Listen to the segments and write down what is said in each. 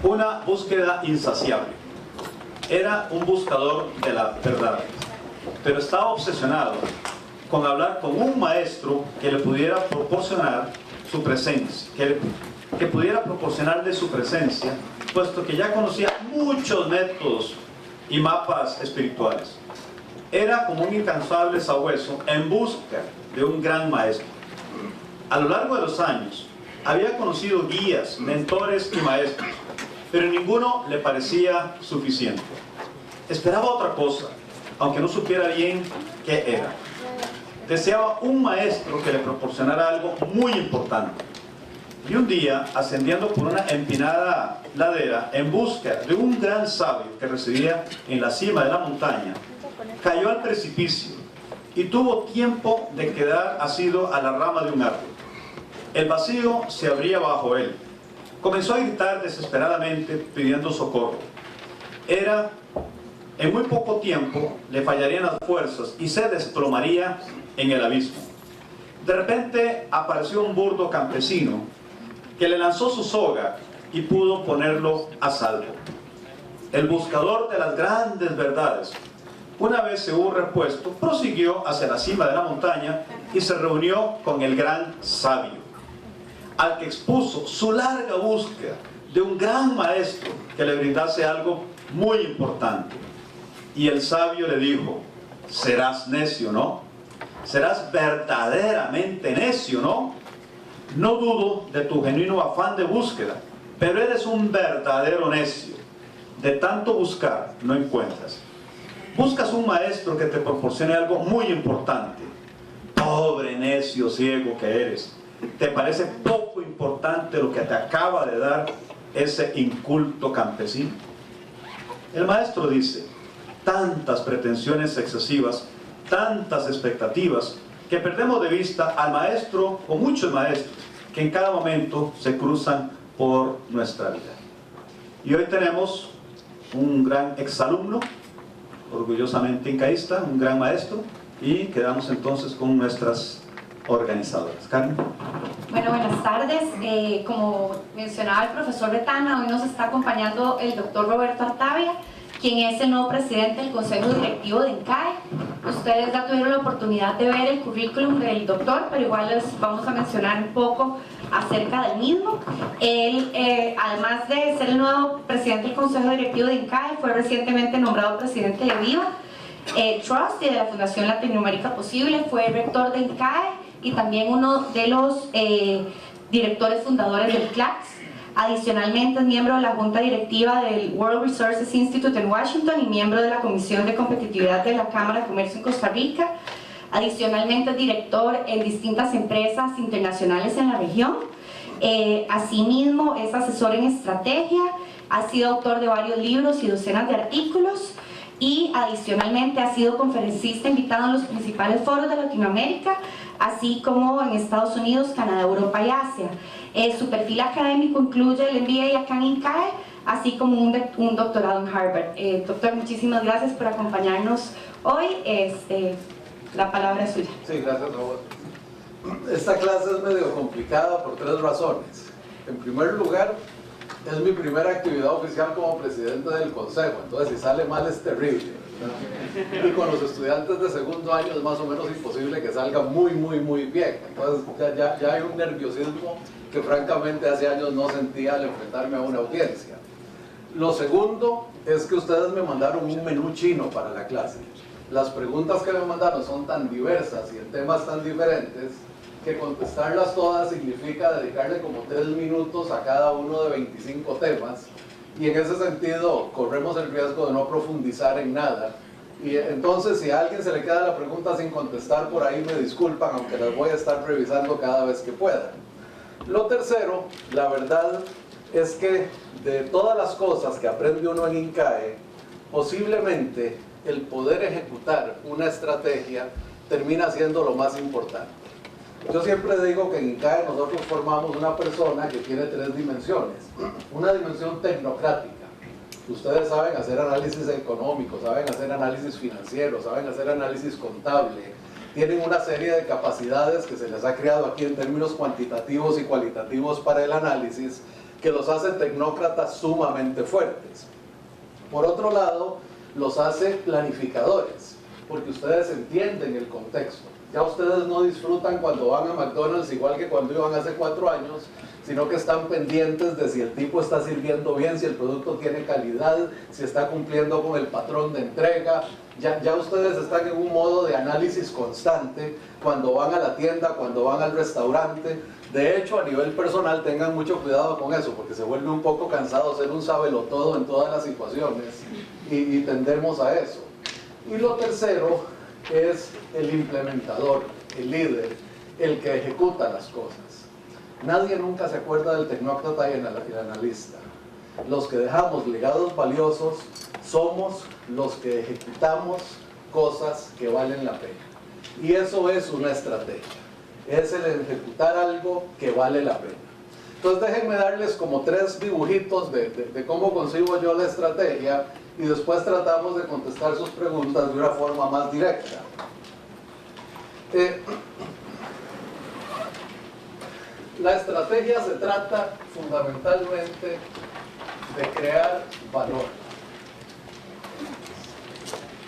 una búsqueda insaciable. Era un buscador de la verdad, pero estaba obsesionado con hablar con un maestro que le pudiera proporcionar su presencia, que pudiera proporcionarle su presencia, puesto que ya conocía muchos métodos y mapas espirituales. Era como un incansable sabueso en busca de un gran maestro. A lo largo de los años, había conocido guías, mentores y maestros, pero ninguno le parecía suficiente. Esperaba otra cosa, aunque no supiera bien qué era. Deseaba un maestro que le proporcionara algo muy importante. Y un día, ascendiendo por una empinada ladera en busca de un gran sabio que residía en la cima de la montaña, cayó al precipicio y tuvo tiempo de quedar asido a la rama de un árbol. El vacío se abría bajo él. Comenzó a gritar desesperadamente pidiendo socorro. En muy poco tiempo le fallarían las fuerzas y se desplomaría en el abismo. De repente apareció un burdo campesino que le lanzó su soga y pudo ponerlo a salvo. El buscador de las grandes verdades, una vez se hubo repuesto, prosiguió hacia la cima de la montaña y se reunió con el gran sabio, al que expuso su larga búsqueda de un gran maestro que le brindase algo muy importante. Y el sabio le dijo: serás necio, ¿no? Serás verdaderamente necio, ¿no? No dudo de tu genuino afán de búsqueda, pero eres un verdadero necio. De tanto buscar, no encuentras. Buscas un maestro que te proporcione algo muy importante. Pobre necio ciego que eres. ¿Te parece poco importante lo que te acaba de dar ese inculto campesino? El maestro dice: tantas pretensiones excesivas, tantas expectativas, que perdemos de vista al maestro o muchos maestros que en cada momento se cruzan por nuestra vida. Y hoy tenemos un gran exalumno, orgullosamente incaísta, un gran maestro, y quedamos entonces con nuestras organizadoras. Carmen. Bueno, buenas tardes. Como mencionaba el profesor Betana, hoy nos está acompañando el doctor Roberto Artavia, quien es el nuevo presidente del Consejo Directivo de INCAE. Ustedes ya tuvieron la oportunidad de ver el currículum del doctor, pero igual les vamos a mencionar un poco acerca del mismo. Él, además de ser el nuevo presidente del Consejo Directivo de INCAE, fue recientemente nombrado presidente de Viva Trust y de la Fundación Latinoamérica Posible, fue rector de INCAE y también uno de los directores fundadores del CLACS. Adicionalmente es miembro de la Junta Directiva del World Resources Institute en Washington y miembro de la Comisión de Competitividad de la Cámara de Comercio en Costa Rica. Adicionalmente es director en distintas empresas internacionales en la región. Asimismo es asesor en estrategia, ha sido autor de varios libros y docenas de artículos y adicionalmente ha sido conferencista invitado en los principales foros de Latinoamérica, así como en Estados Unidos, Canadá, Europa y Asia. Su perfil académico incluye el MBA acá en INCAE, así como un doctorado en Harvard. Doctor, muchísimas gracias por acompañarnos hoy. La palabra es suya. Sí, gracias, Robert. Esta clase es medio complicada por tres razones. En primer lugar, es mi primera actividad oficial como presidente del consejo, entonces si sale mal es terrible, ¿verdad? Y con los estudiantes de segundo año es más o menos imposible que salga muy bien. Entonces ya hay un nerviosismo que francamente hace años no sentía al enfrentarme a una audiencia. Lo segundo es que ustedes me mandaron un menú chino para la clase. Las preguntas que me mandaron son tan diversas y en temas tan diferentes que contestarlas todas significa dedicarle como 3 minutos a cada uno de 25 temas, y en ese sentido corremos el riesgo de no profundizar en nada. Y entonces, si a alguien se le queda la pregunta sin contestar, por ahí me disculpan, aunque las voy a estar revisando cada vez que pueda. Lo tercero, la verdad es que de todas las cosas que aprende uno en INCAE, posiblemente el poder ejecutar una estrategia termina siendo lo más importante. Yo siempre digo que en INCAE nosotros formamos una persona que tiene 3 dimensiones. Una dimensión tecnocrática. Ustedes saben hacer análisis económico, saben hacer análisis financiero, saben hacer análisis contable. Tienen una serie de capacidades que se les ha creado aquí en términos cuantitativos y cualitativos para el análisis, que los hace tecnócratas sumamente fuertes. Por otro lado, los hace planificadores, porque ustedes entienden el contexto. Ya ustedes no disfrutan cuando van a McDonald's igual que cuando iban hace 4 años, sino que están pendientes de si el tipo está sirviendo bien, si el producto tiene calidad, si está cumpliendo con el patrón de entrega. Ya ustedes están en un modo de análisis constante cuando van a la tienda, cuando van al restaurante. De hecho, a nivel personal, tengan mucho cuidado con eso, porque se vuelve un poco cansado ser un sabelotodo en todas las situaciones y tendemos a eso. Y lo tercero es el implementador, el líder, el que ejecuta las cosas. Nadie nunca se acuerda del tecnócrata y el analista. Los que dejamos legados valiosos somos los que ejecutamos cosas que valen la pena. Y eso es una estrategia. Es el ejecutar algo que vale la pena. Entonces déjenme darles como 3 dibujitos de cómo concibo yo la estrategia y después tratamos de contestar sus preguntas de una forma más directa. La estrategia se trata fundamentalmente de crear valor.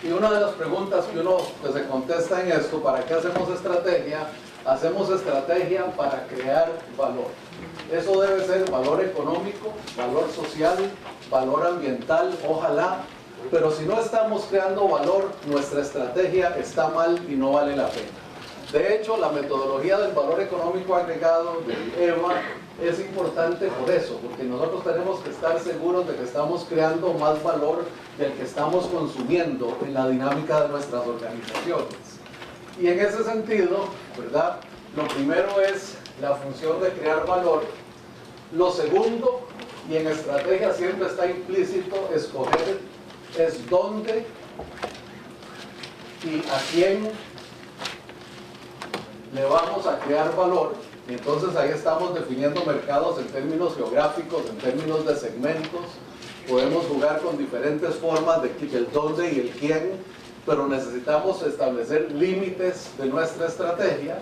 Y una de las preguntas que se contesta en esto, ¿para qué hacemos estrategia? Hacemos estrategia para crear valor. Eso debe ser valor económico, valor social, valor ambiental, ojalá. Pero si no estamos creando valor, nuestra estrategia está mal y no vale la pena. De hecho, la metodología del valor económico agregado del EVA es importante por eso, porque nosotros tenemos que estar seguros de que estamos creando más valor del que estamos consumiendo en la dinámica de nuestras organizaciones. Y en ese sentido, ¿verdad? Lo primero es la función de crear valor. Lo segundo, y en estrategia siempre está implícito, escoger es dónde y a quién le vamos a crear valor. Y entonces ahí estamos definiendo mercados en términos geográficos, en términos de segmentos. Podemos jugar con diferentes formas de el dónde y el quién, pero necesitamos establecer límites de nuestra estrategia.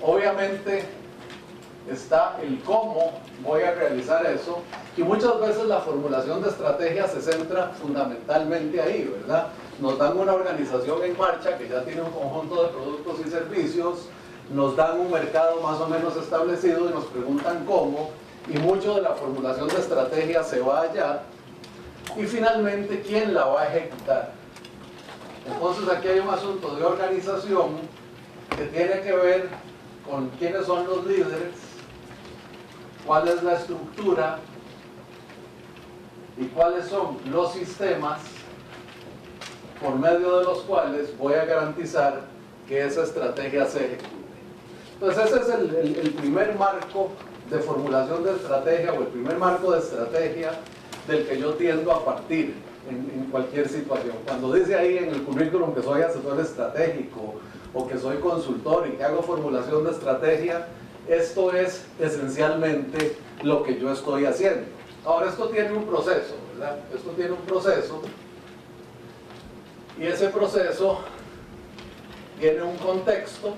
Obviamente está el cómo voy a realizar eso, y muchas veces la formulación de estrategia se centra fundamentalmente ahí, ¿verdad? Nos dan una organización en marcha que ya tiene un conjunto de productos y servicios, nos dan un mercado más o menos establecido y nos preguntan cómo, y mucho de la formulación de estrategia se va allá. Y finalmente, ¿quién la va a ejecutar? Entonces aquí hay un asunto de organización que tiene que ver con quiénes son los líderes, cuál es la estructura y cuáles son los sistemas por medio de los cuales voy a garantizar que esa estrategia se ejecute. Entonces ese es el primer marco de formulación de estrategia, o el primer marco de estrategia del que yo tiendo a partir en cualquier situación. Cuando dice ahí en el currículum que soy asesor estratégico o que soy consultor y que hago formulación de estrategia, esto es esencialmente lo que yo estoy haciendo. Ahora, esto tiene un proceso, ¿verdad? Esto tiene un proceso, y ese proceso tiene un contexto,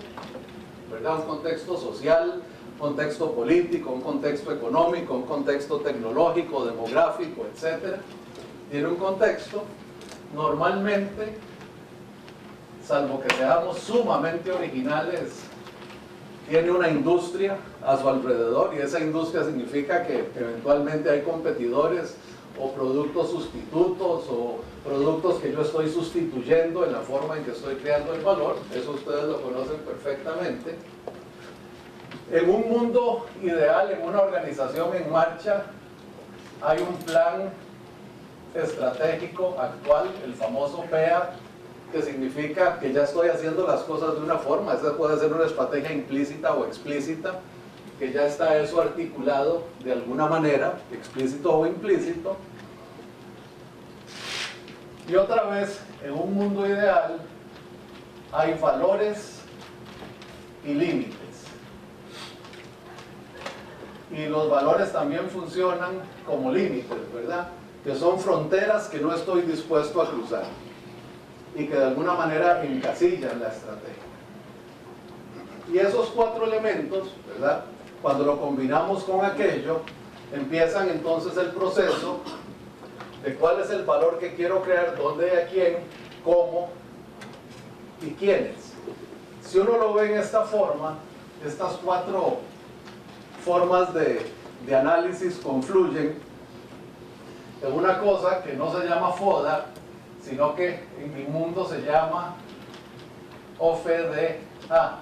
¿verdad? Un contexto social, un contexto político, un contexto económico, un contexto tecnológico, demográfico, etc. Tiene un contexto. Normalmente, salvo que seamos sumamente originales, tiene una industria a su alrededor, y esa industria significa que eventualmente hay competidores o productos sustitutos o productos que yo estoy sustituyendo en la forma en que estoy creando el valor. Eso ustedes lo conocen perfectamente. En un mundo ideal, en una organización en marcha, hay un plan estratégico actual, el famoso PEA, que significa que ya estoy haciendo las cosas de una forma. Esa puede ser una estrategia implícita o explícita, que ya está eso articulado de alguna manera, explícito o implícito. Y otra vez, en un mundo ideal, hay valores y límites. Y los valores también funcionan como límites, ¿verdad? Que son fronteras que no estoy dispuesto a cruzar y que de alguna manera encasillan la estrategia. Y esos 4 elementos, ¿verdad?, Cuando lo combinamos con aquello, empiezan entonces el proceso de cuál es el valor que quiero crear, dónde, a quién, cómo y quiénes. Si uno lo ve en esta forma, estas 4 formas de análisis confluyen en una cosa que no se llama FODA, sino que en mi mundo se llama OFDA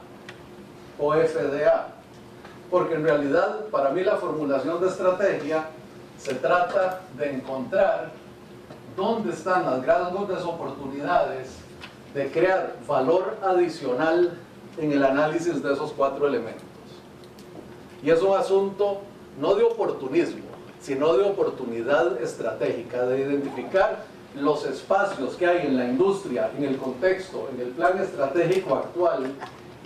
o FDA. Porque en realidad, para mí la formulación de estrategia se trata de encontrar dónde están las grandes oportunidades de crear valor adicional en el análisis de esos 4 elementos. Y es un asunto no de oportunismo, sino de oportunidad estratégica, de identificar los espacios que hay en la industria, en el contexto, en el plan estratégico actual,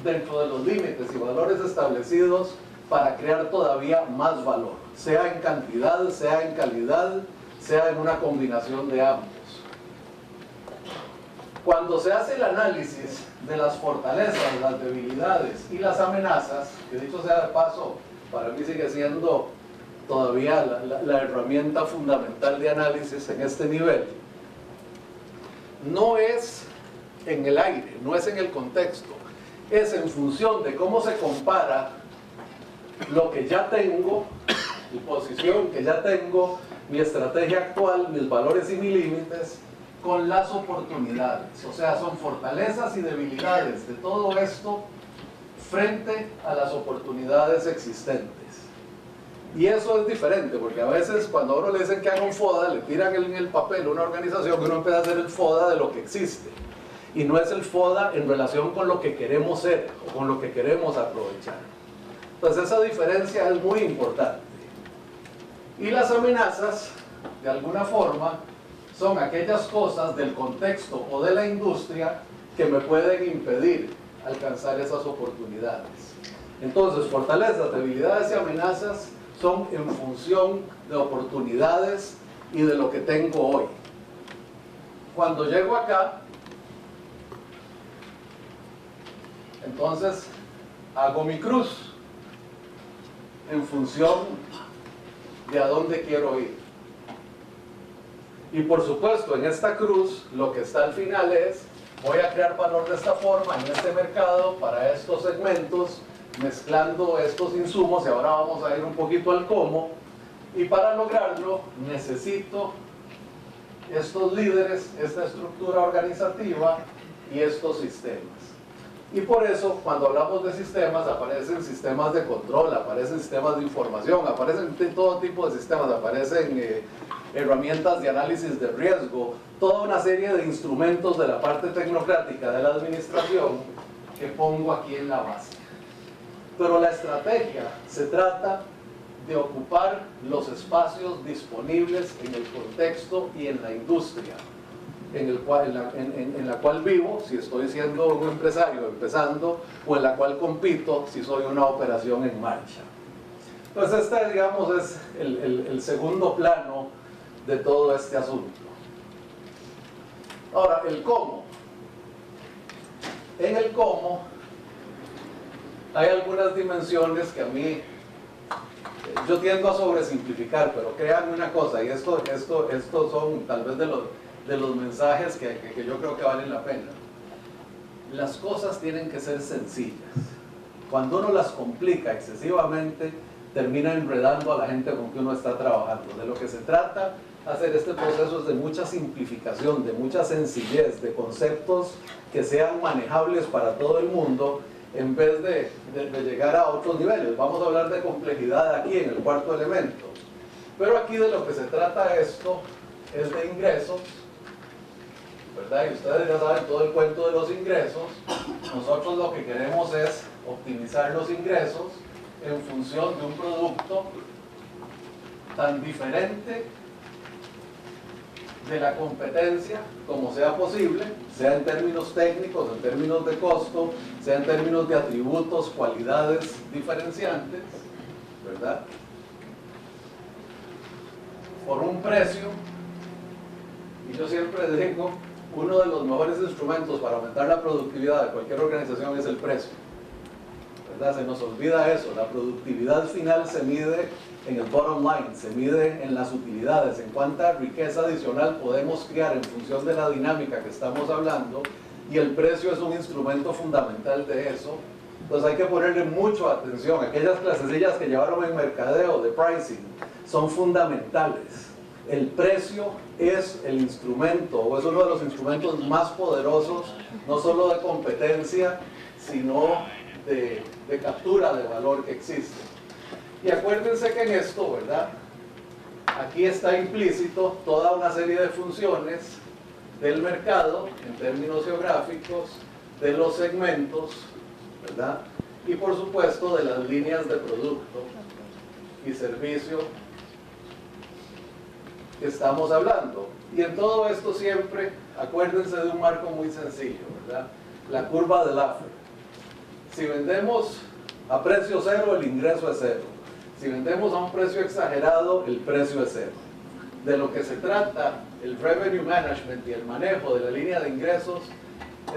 dentro de los límites y valores establecidos para crear todavía más valor, sea en cantidad, sea en calidad, sea en una combinación de ambos. Cuando se hace el análisis de las fortalezas, las debilidades y las amenazas, que dicho sea de paso, para mí sigue siendo todavía la herramienta fundamental de análisis en este nivel, no es en el aire, no es en el contexto, es en función de cómo se compara lo que ya tengo, mi posición que ya tengo, mi estrategia actual, mis valores y mis límites, con las oportunidades. O sea, son fortalezas y debilidades de todo esto frente a las oportunidades existentes. Y eso es diferente, porque a veces cuando a uno le dicen que haga un FODA, le tiran en el papel una organización que uno empieza a hacer el FODA de lo que existe. Y no es el FODA en relación con lo que queremos ser o con lo que queremos aprovechar. Entonces esa diferencia es muy importante. Y las amenazas, de alguna forma, son aquellas cosas del contexto o de la industria que me pueden impedir alcanzar esas oportunidades. Entonces, fortalezas, debilidades y amenazas son en función de oportunidades y de lo que tengo hoy. Cuando llego acá, entonces hago mi cruz en función de a dónde quiero ir. Y por supuesto, en esta cruz, lo que está al final es, voy a crear valor de esta forma en este mercado para estos segmentos, mezclando estos insumos, y ahora vamos a ir un poquito al cómo, y para lograrlo necesito estos líderes, esta estructura organizativa y estos sistemas. Y por eso, cuando hablamos de sistemas, aparecen sistemas de control, aparecen sistemas de información, aparecen todo tipo de sistemas, aparecen herramientas de análisis de riesgo, toda una serie de instrumentos de la parte tecnocrática de la administración que pongo aquí en la base. Pero la estrategia se trata de ocupar los espacios disponibles en el contexto y en la industria en la cual vivo, si estoy siendo un empresario empezando, o en la cual compito si soy una operación en marcha. Entonces este, digamos, es el segundo plano de todo este asunto. Ahora, el cómo. En el cómo hay algunas dimensiones que a mí, yo tiendo a sobresimplificar, pero créanme una cosa, y esto son tal vez de los mensajes que yo creo que valen la pena. Las cosas tienen que ser sencillas. Cuando uno las complica excesivamente, termina enredando a la gente con que uno está trabajando. De lo que se trata hacer este proceso es de mucha simplificación, de mucha sencillez, de conceptos que sean manejables para todo el mundo, en vez de llegar a otros niveles. Vamos a hablar de complejidad aquí en el cuarto elemento. Pero aquí de lo que se trata esto es de ingresos, ¿verdad? Y ustedes ya saben todo el cuento de los ingresos. Nosotros lo que queremos es optimizar los ingresos en función de un producto tan diferente de la competencia como sea posible, sea en términos técnicos, en términos de costo, sea en términos de atributos, cualidades diferenciantes, ¿verdad? Por un precio, y yo siempre digo, uno de los mejores instrumentos para aumentar la productividad de cualquier organización es el precio, ¿verdad? Se nos olvida eso. La productividad final se mide en el bottom line, se mide en las utilidades, en cuánta riqueza adicional podemos crear en función de la dinámica que estamos hablando, y el precio es un instrumento fundamental de eso. Entonces hay que ponerle mucha atención. Aquellas clasecillas que llevaron en mercadeo de pricing son fundamentales. El precio es el instrumento, o es uno de los instrumentos más poderosos, no solo de competencia, sino de captura de valor que existe. Y acuérdense que en esto, ¿verdad? Aquí está implícito toda una serie de funciones del mercado, en términos geográficos, de los segmentos, ¿verdad? Y por supuesto de las líneas de producto y servicio que estamos hablando. Y en todo esto siempre, acuérdense de un marco muy sencillo, ¿verdad? La curva de Laffer. Si vendemos a precio cero, el ingreso es cero. Si vendemos a un precio exagerado, el precio es cero. De lo que se trata el revenue management y el manejo de la línea de ingresos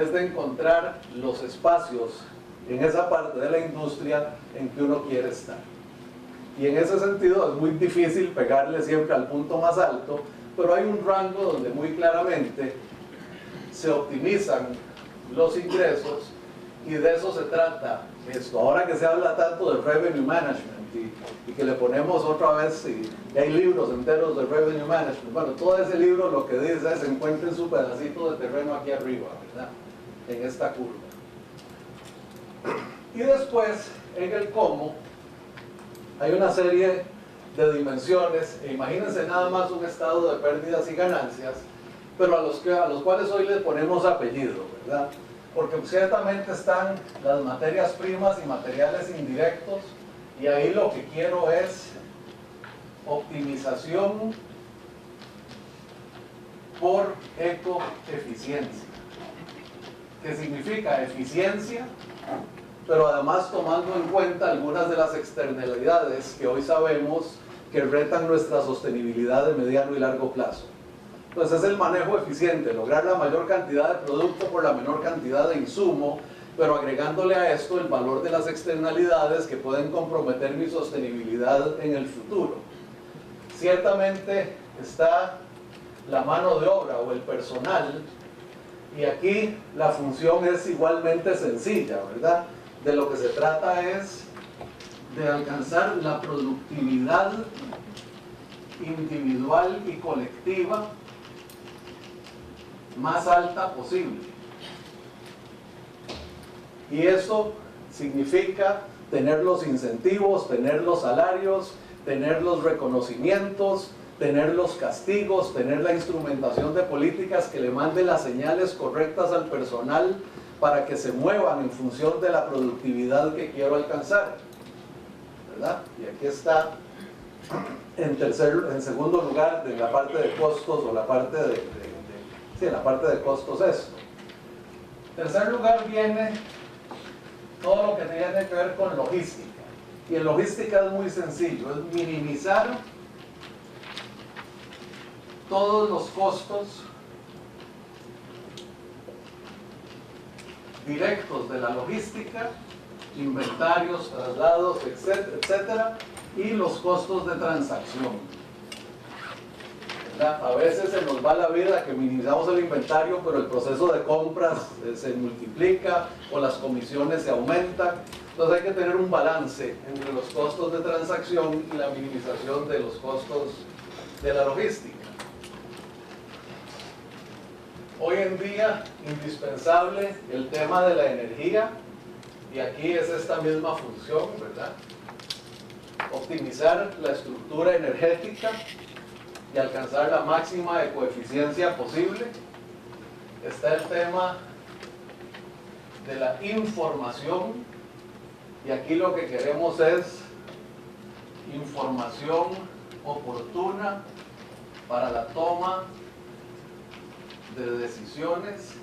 es de encontrar los espacios en esa parte de la industria en que uno quiere estar. Y en ese sentido es muy difícil pegarle siempre al punto más alto, pero hay un rango donde muy claramente se optimizan los ingresos, y de eso se trata esto. Ahora que se habla tanto del revenue management y que le ponemos otra vez, y hay libros enteros de revenue management, bueno, todo ese libro lo que dice es: encuentren su pedacito de terreno aquí arriba, ¿verdad? En esta curva. Y después, en el cómo, hay una serie de dimensiones, e imagínense nada más un estado de pérdidas y ganancias, pero a los cuales hoy le ponemos apellido, ¿verdad? Porque ciertamente están las materias primas y materiales indirectos, y ahí lo que quiero es optimización por ecoeficiencia, que significa eficiencia, pero además tomando en cuenta algunas de las externalidades que hoy sabemos que retan nuestra sostenibilidad de mediano y largo plazo. Entonces es el manejo eficiente, lograr la mayor cantidad de producto por la menor cantidad de insumo, pero agregándole a esto el valor de las externalidades que pueden comprometer mi sostenibilidad en el futuro. Ciertamente está la mano de obra o el personal, y aquí la función es igualmente sencilla, ¿verdad? De lo que se trata es de alcanzar la productividad individual y colectiva más alta posible. Y eso significa tener los incentivos, tener los salarios, tener los reconocimientos, tener los castigos, tener la instrumentación de políticas que le manden las señales correctas al personal para que se muevan en función de la productividad que quiero alcanzar, ¿verdad? Y aquí está en segundo lugar de la parte de costos, o la parte sí, la parte de costos esto. En tercer lugar viene todo lo que tiene que ver con logística. Y en logística es muy sencillo, es minimizar todos los costos directos de la logística, inventarios, traslados, etcétera, y los costos de transacción. A veces se nos va la vida que minimizamos el inventario, pero el proceso de compras se multiplica o las comisiones se aumentan. Entonces hay que tener un balance entre los costos de transacción y la minimización de los costos de la logística. Hoy en día, indispensable el tema de la energía, y aquí es esta misma función, ¿verdad? Optimizar la estructura energética y alcanzar la máxima ecoeficiencia posible. Está el tema de la información, y aquí lo que queremos es información oportuna para la toma de decisiones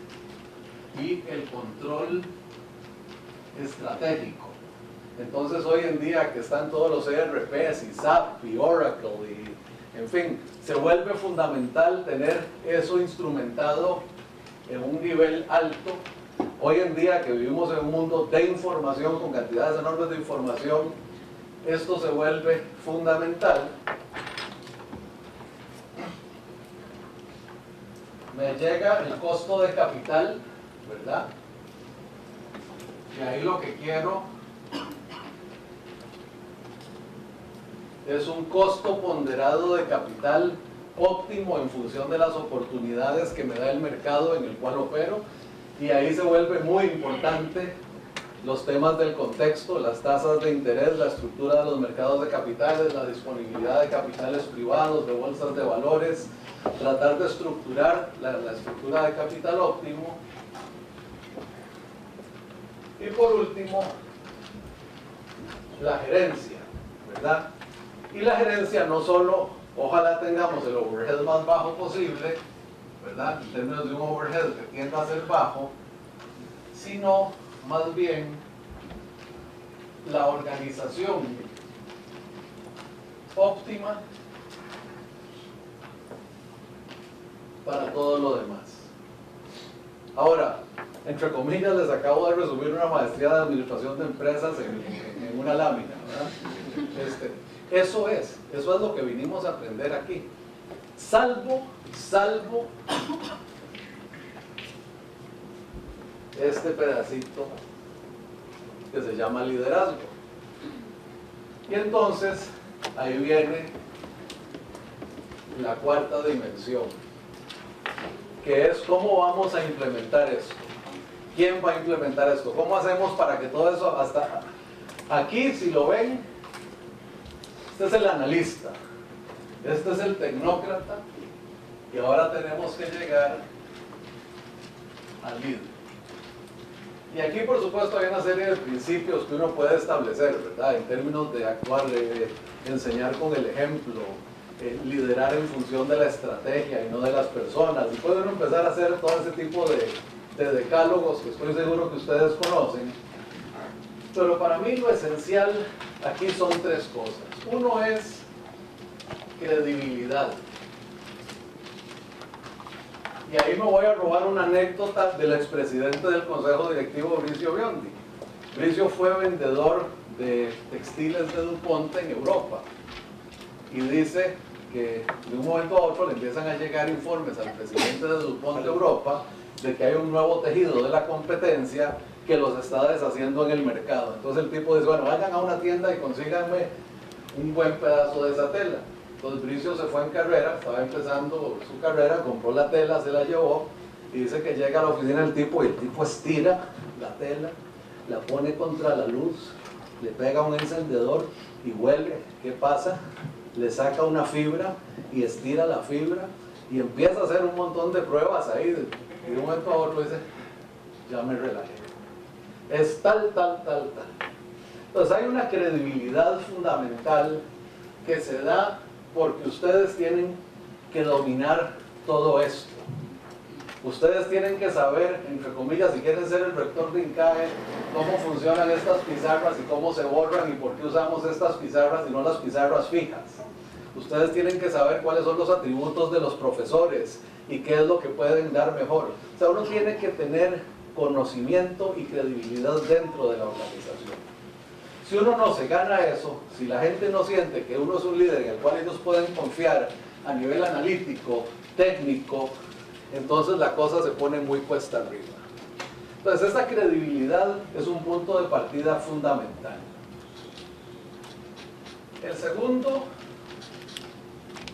y el control estratégico. Entonces hoy en día que están todos los ERPs y SAP y Oracle y en fin, se vuelve fundamental tener eso instrumentado en un nivel alto, Hoy en día que vivimos en un mundo de información, con cantidades enormes de información, esto se vuelve fundamental. Me llega el costo de capital, ¿verdad? Y ahí lo que quiero es un costo ponderado de capital óptimo en función de las oportunidades que me da el mercado en el cual opero, y ahí se vuelve muy importante los temas del contexto, las tasas de interés, la estructura de los mercados de capitales, la disponibilidad de capitales privados, de bolsas de valores, tratar de estructurar la estructura de capital óptimo. Y por último, la gerencia, ¿verdad? Y la gerencia no solo, ojalá tengamos el overhead más bajo posible, ¿verdad? En términos de un overhead que tienda a ser bajo, sino más bien la organización óptima para todo lo demás. Ahora, entre comillas, les acabo de resumir una maestría de administración de empresas en una lámina, ¿verdad? Eso es lo que vinimos a aprender aquí. Salvo este pedacito que se llama liderazgo. Y entonces, ahí viene la cuarta dimensión, que es cómo vamos a implementar esto. ¿Quién va a implementar esto? ¿Cómo hacemos para que todo eso, hasta aquí, si lo ven, este es el analista, este es el tecnócrata, y ahora tenemos que llegar al líder. Y aquí, por supuesto, hay una serie de principios que uno puede establecer, ¿verdad? En términos de actuar, de enseñar con el ejemplo, liderar en función de la estrategia y no de las personas. Y puede uno empezar a hacer todo ese tipo de decálogos que estoy seguro que ustedes conocen. Pero para mí lo esencial aquí son tres cosas. Uno es credibilidad. Y ahí me voy a robar una anécdota del expresidente del Consejo Directivo, Bricio Biondi. Bricio fue vendedor de textiles de DuPont en Europa. Y dice que de un momento a otro le empiezan a llegar informes al presidente de DuPont de Europa de que hay un nuevo tejido de la competencia que los está deshaciendo en el mercado. Entonces el tipo dice, bueno, vayan a una tienda y consíganme un buen pedazo de esa tela. Entonces Bricio se fue en carrera, estaba empezando su carrera, compró la tela, se la llevó, y dice que llega a la oficina del tipo y el tipo estira la tela, la pone contra la luz, le pega un encendedor y huele. ¿Qué pasa? Le saca una fibra y estira la fibra y empieza a hacer un montón de pruebas ahí, y de un momento a otro dice, ya me relajé. Es tal. Entonces hay una credibilidad fundamental que se da porque ustedes tienen que dominar todo esto. Ustedes tienen que saber, entre comillas, si quieren ser el rector de INCAE, cómo funcionan estas pizarras y cómo se borran y por qué usamos estas pizarras y no las pizarras fijas. Ustedes tienen que saber cuáles son los atributos de los profesores y qué es lo que pueden dar mejor. O sea, uno tiene que tener conocimiento y credibilidad dentro de la organización. Si uno no se gana eso, si la gente no siente que uno es un líder en el cual ellos pueden confiar a nivel analítico, técnico, entonces la cosa se pone muy cuesta arriba. Entonces esta credibilidad es un punto de partida fundamental. El segundo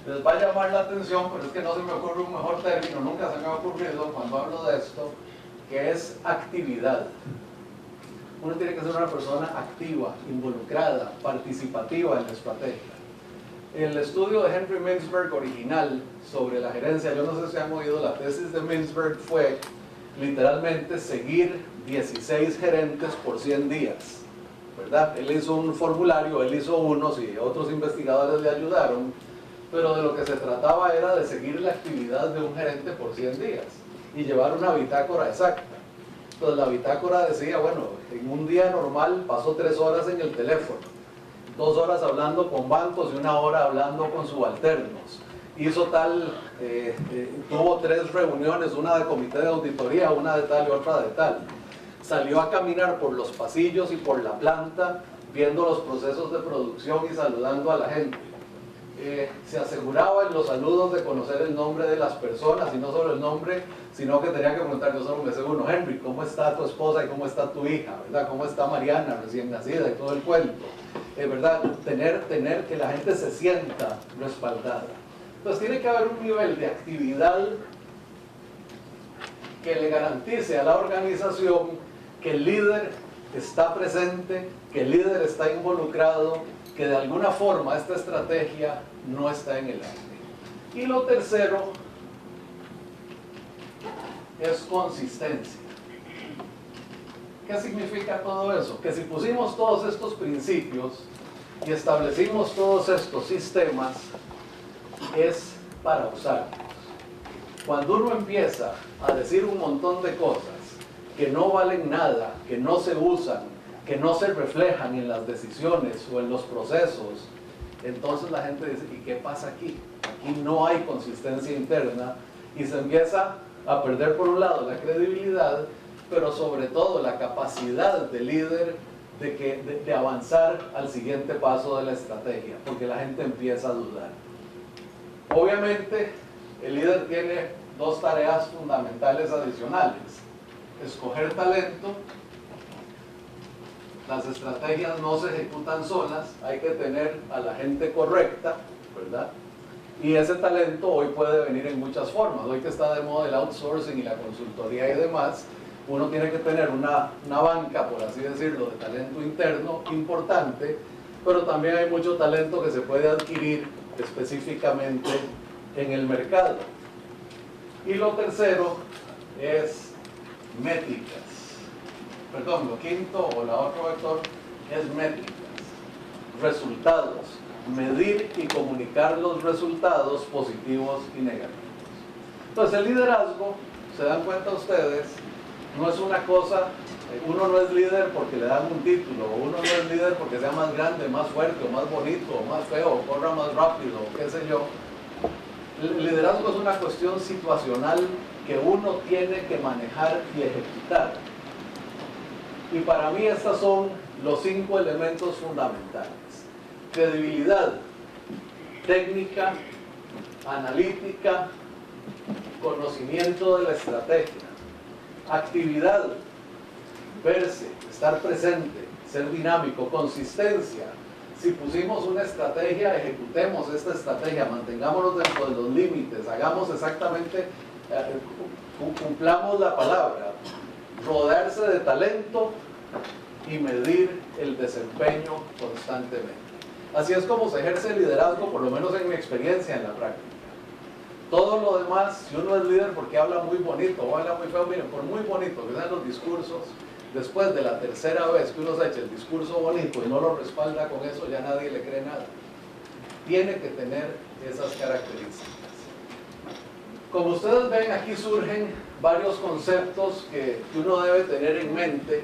les va a llamar la atención, pero es que no se me ocurre un mejor término, nunca se me ha ocurrido cuando hablo de esto, que es actividad. Uno tiene que ser una persona activa, involucrada, participativa en la estrategia. El estudio de Henry Mintzberg original sobre la gerencia, yo no sé si han oído, la tesis de Mintzberg fue literalmente seguir 16 gerentes por 100 días, ¿verdad? Él hizo un formulario, él hizo unos y otros investigadores le ayudaron, pero de lo que se trataba era de seguir la actividad de un gerente por 100 días y llevar una bitácora exacta. Entonces la bitácora decía, bueno, en un día normal pasó 3 horas en el teléfono, 2 horas hablando con bancos y 1 hora hablando con subalternos. Hizo tal, tuvo 3 reuniones, una de comité de auditoría, una de tal y otra de tal. salió a caminar por los pasillos y por la planta, viendo los procesos de producción y saludando a la gente. Se aseguraba en los saludos de conocer el nombre de las personas, y no solo el nombre, sino que tenía que preguntar, yo solo me sé uno, Henry, ¿cómo está tu esposa y cómo está tu hija? ¿Verdad? ¿Cómo está Mariana, recién nacida, y todo el cuento? ¿Verdad? Tener que la gente se sienta respaldada. Entonces tiene que haber un nivel de actividad que le garantice a la organización que el líder está presente, que el líder está involucrado, que de alguna forma esta estrategia no está en el aire. Y lo tercero es consistencia. ¿Qué significa todo eso? Que si pusimos todos estos principios y establecimos todos estos sistemas, es para usarlos. Cuando uno empieza a decir un montón de cosas que no valen nada, que no se usan, que no se reflejan en las decisiones o en los procesos, entonces la gente dice, ¿y qué pasa aquí? Aquí no hay consistencia interna, y se empieza a perder por un lado la credibilidad, pero sobre todo la capacidad del líder de avanzar al siguiente paso de la estrategia, porque la gente empieza a dudar. Obviamente, el líder tiene dos tareas fundamentales adicionales: escoger talento. Las estrategias no se ejecutan solas, hay que tener a la gente correcta, ¿verdad? Y ese talento hoy puede venir en muchas formas. Hoy que está de moda el outsourcing y la consultoría y demás, uno tiene que tener una banca, por así decirlo, de talento interno importante, pero también hay mucho talento que se puede adquirir específicamente en el mercado. Y lo tercero es métricas. Perdón, lo quinto o la otro vector es métricas, resultados, medir y comunicar los resultados positivos y negativos. Entonces el liderazgo, se dan cuenta ustedes, no es una cosa, uno no es líder porque le dan un título, o uno no es líder porque sea más grande, más fuerte, o más bonito, o más feo, o corra más rápido, o qué sé yo. El liderazgo es una cuestión situacional que uno tiene que manejar y ejecutar. Y para mí estos son los 5 elementos fundamentales: credibilidad, técnica, analítica, conocimiento de la estrategia, actividad, verse, estar presente, ser dinámico, consistencia. Si pusimos una estrategia, ejecutemos esta estrategia, mantengámonos dentro de los límites, hagamos exactamente, cumplamos la palabra. Rodearse de talento y medir el desempeño constantemente. Así es como se ejerce el liderazgo, por lo menos en mi experiencia en la práctica. Todo lo demás, si uno es líder porque habla muy bonito o habla muy feo, miren, por muy bonito que sean los discursos, después de la tercera vez que uno se echa el discurso bonito y no lo respalda con eso, ya nadie le cree nada. Tiene que tener esas características. Como ustedes ven, aquí surgen varios conceptos que uno debe tener en mente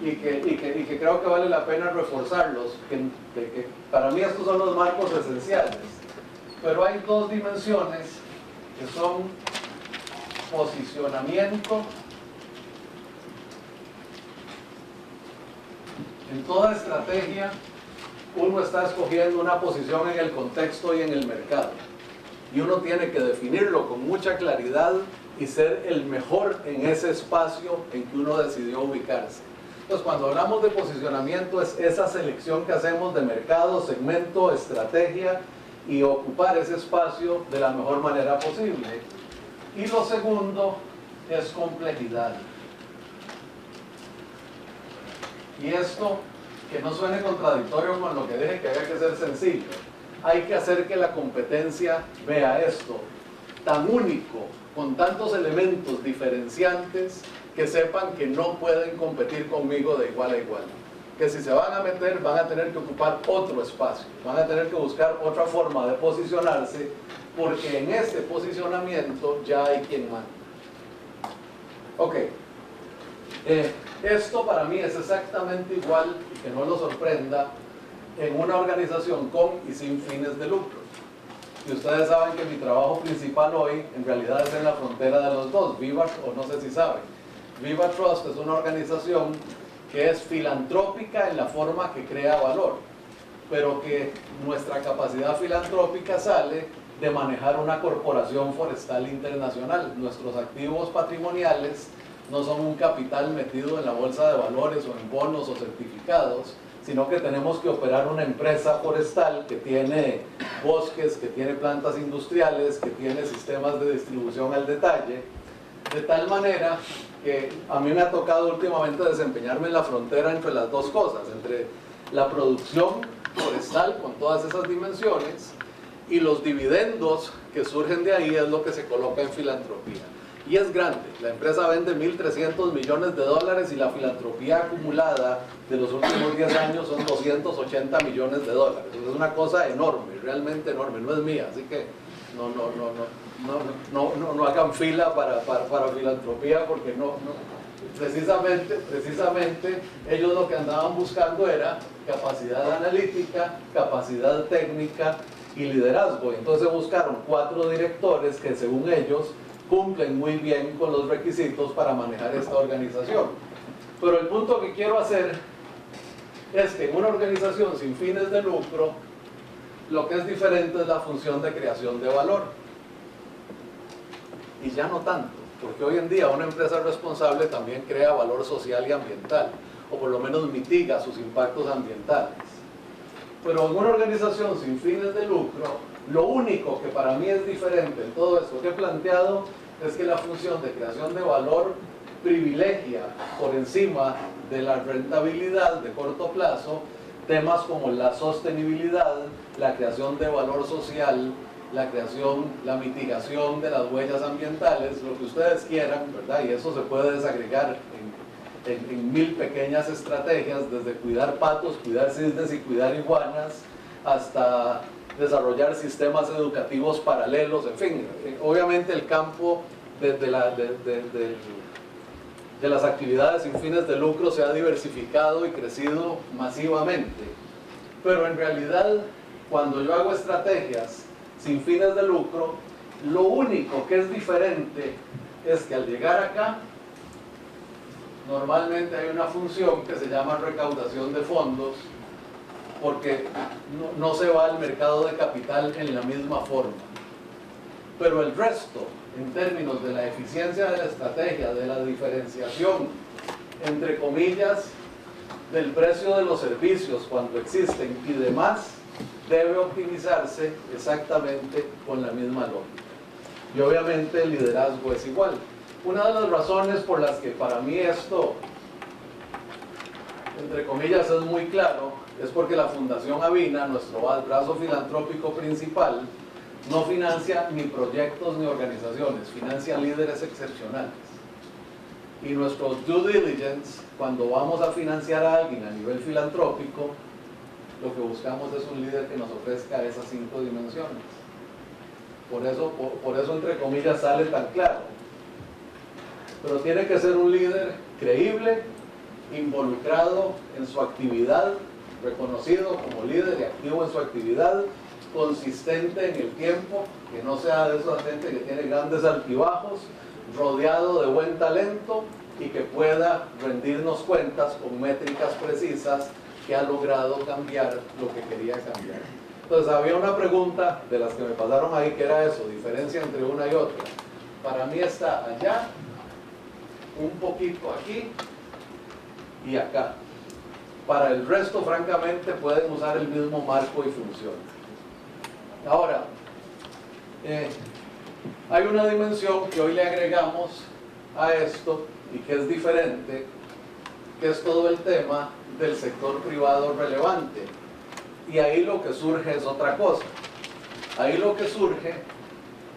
y que creo que vale la pena reforzarlos, que para mí estos son los marcos esenciales. Pero hay dos dimensiones que son posicionamiento. En toda estrategia, uno está escogiendo una posición en el contexto y en el mercado. Y uno tiene que definirlo con mucha claridad y ser el mejor en ese espacio en que uno decidió ubicarse. Entonces, cuando hablamos de posicionamiento, es esa selección que hacemos de mercado, segmento, estrategia, y ocupar ese espacio de la mejor manera posible. Y lo segundo es complejidad. Y esto, que no suene contradictorio con lo que dije que había que ser sencillo, hay que hacer que la competencia vea esto tan único, con tantos elementos diferenciantes, que sepan que no pueden competir conmigo de igual a igual. Que si se van a meter, van a tener que ocupar otro espacio, van a tener que buscar otra forma de posicionarse, porque en este posicionamiento ya hay quien manda. Ok, esto para mí es exactamente igual, y que no lo sorprenda, en una organización con y sin fines de lucro. Y ustedes saben que mi trabajo principal hoy, en realidad es en la frontera de los dos, vivas o no sé si saben. Viva Trust es una organización que es filantrópica en la forma que crea valor, pero que nuestra capacidad filantrópica sale de manejar una corporación forestal internacional. Nuestros activos patrimoniales no son un capital metido en la bolsa de valores o en bonos o certificados, sino que tenemos que operar una empresa forestal que tiene bosques, que tiene plantas industriales, que tiene sistemas de distribución al detalle, de tal manera que a mí me ha tocado últimamente desempeñarme en la frontera entre las dos cosas, entre la producción forestal con todas esas dimensiones y los dividendos que surgen de ahí es lo que se coloca en filantropía. Y es grande, la empresa vende 1.300 millones de dólares y la filantropía acumulada de los últimos 10 años son 280 millones de dólares. Es una cosa enorme, realmente enorme, no es mía, así que no hagan fila para filantropía porque precisamente ellos lo que andaban buscando era capacidad analítica, capacidad técnica y liderazgo. Entonces buscaron 4 directores que según ellos cumplen muy bien con los requisitos para manejar esta organización. Pero el punto que quiero hacer es que en una organización sin fines de lucro, lo que es diferente es la función de creación de valor. Y ya no tanto, porque hoy en día una empresa responsable también crea valor social y ambiental, o por lo menos mitiga sus impactos ambientales. Pero en una organización sin fines de lucro, lo único que para mí es diferente en todo esto que he planteado es que la función de creación de valor privilegia por encima de la rentabilidad de corto plazo temas como la sostenibilidad, la creación de valor social, la mitigación de las huellas ambientales, lo que ustedes quieran, ¿verdad? Y eso se puede desagregar en 1000 pequeñas estrategias, desde cuidar patos, cuidar cisnes y cuidar iguanas, hasta desarrollar sistemas educativos paralelos, en fin, obviamente el campo de las actividades sin fines de lucro se ha diversificado y crecido masivamente, pero en realidad cuando yo hago estrategias sin fines de lucro, lo único que es diferente es que al llegar acá, normalmente hay una función que se llama recaudación de fondos, porque no se va al mercado de capital en la misma forma. Pero el resto, en términos de la eficiencia de la estrategia, de la diferenciación, entre comillas, del precio de los servicios cuando existen y demás, debe optimizarse exactamente con la misma lógica. Y obviamente el liderazgo es igual. Una de las razones por las que para mí esto, entre comillas, es muy claro, es porque la Fundación Avina, nuestro brazo filantrópico principal, no financia ni proyectos ni organizaciones, financia líderes excepcionales. Y nuestro due diligence, cuando vamos a financiar a alguien a nivel filantrópico, lo que buscamos es un líder que nos ofrezca esas 5 dimensiones. Por eso entre comillas sale tan claro. Pero tiene que ser un líder creíble, involucrado en su actividad, reconocido como líder y activo en su actividad, consistente en el tiempo, que no sea de esa gente que tiene grandes altibajos, rodeado de buen talento y que pueda rendirnos cuentas con métricas precisas que ha logrado cambiar lo que quería cambiar. Entonces había una pregunta de las que me pasaron ahí que era eso, diferencia entre una y otra. Para mí está allá, un poquito aquí y acá. Para el resto, francamente, pueden usar el mismo marco y funciona. Ahora, hay una dimensión que hoy le agregamos a esto y que es diferente, que es todo el tema del sector privado relevante. Y ahí lo que surge es otra cosa. Ahí lo que surge,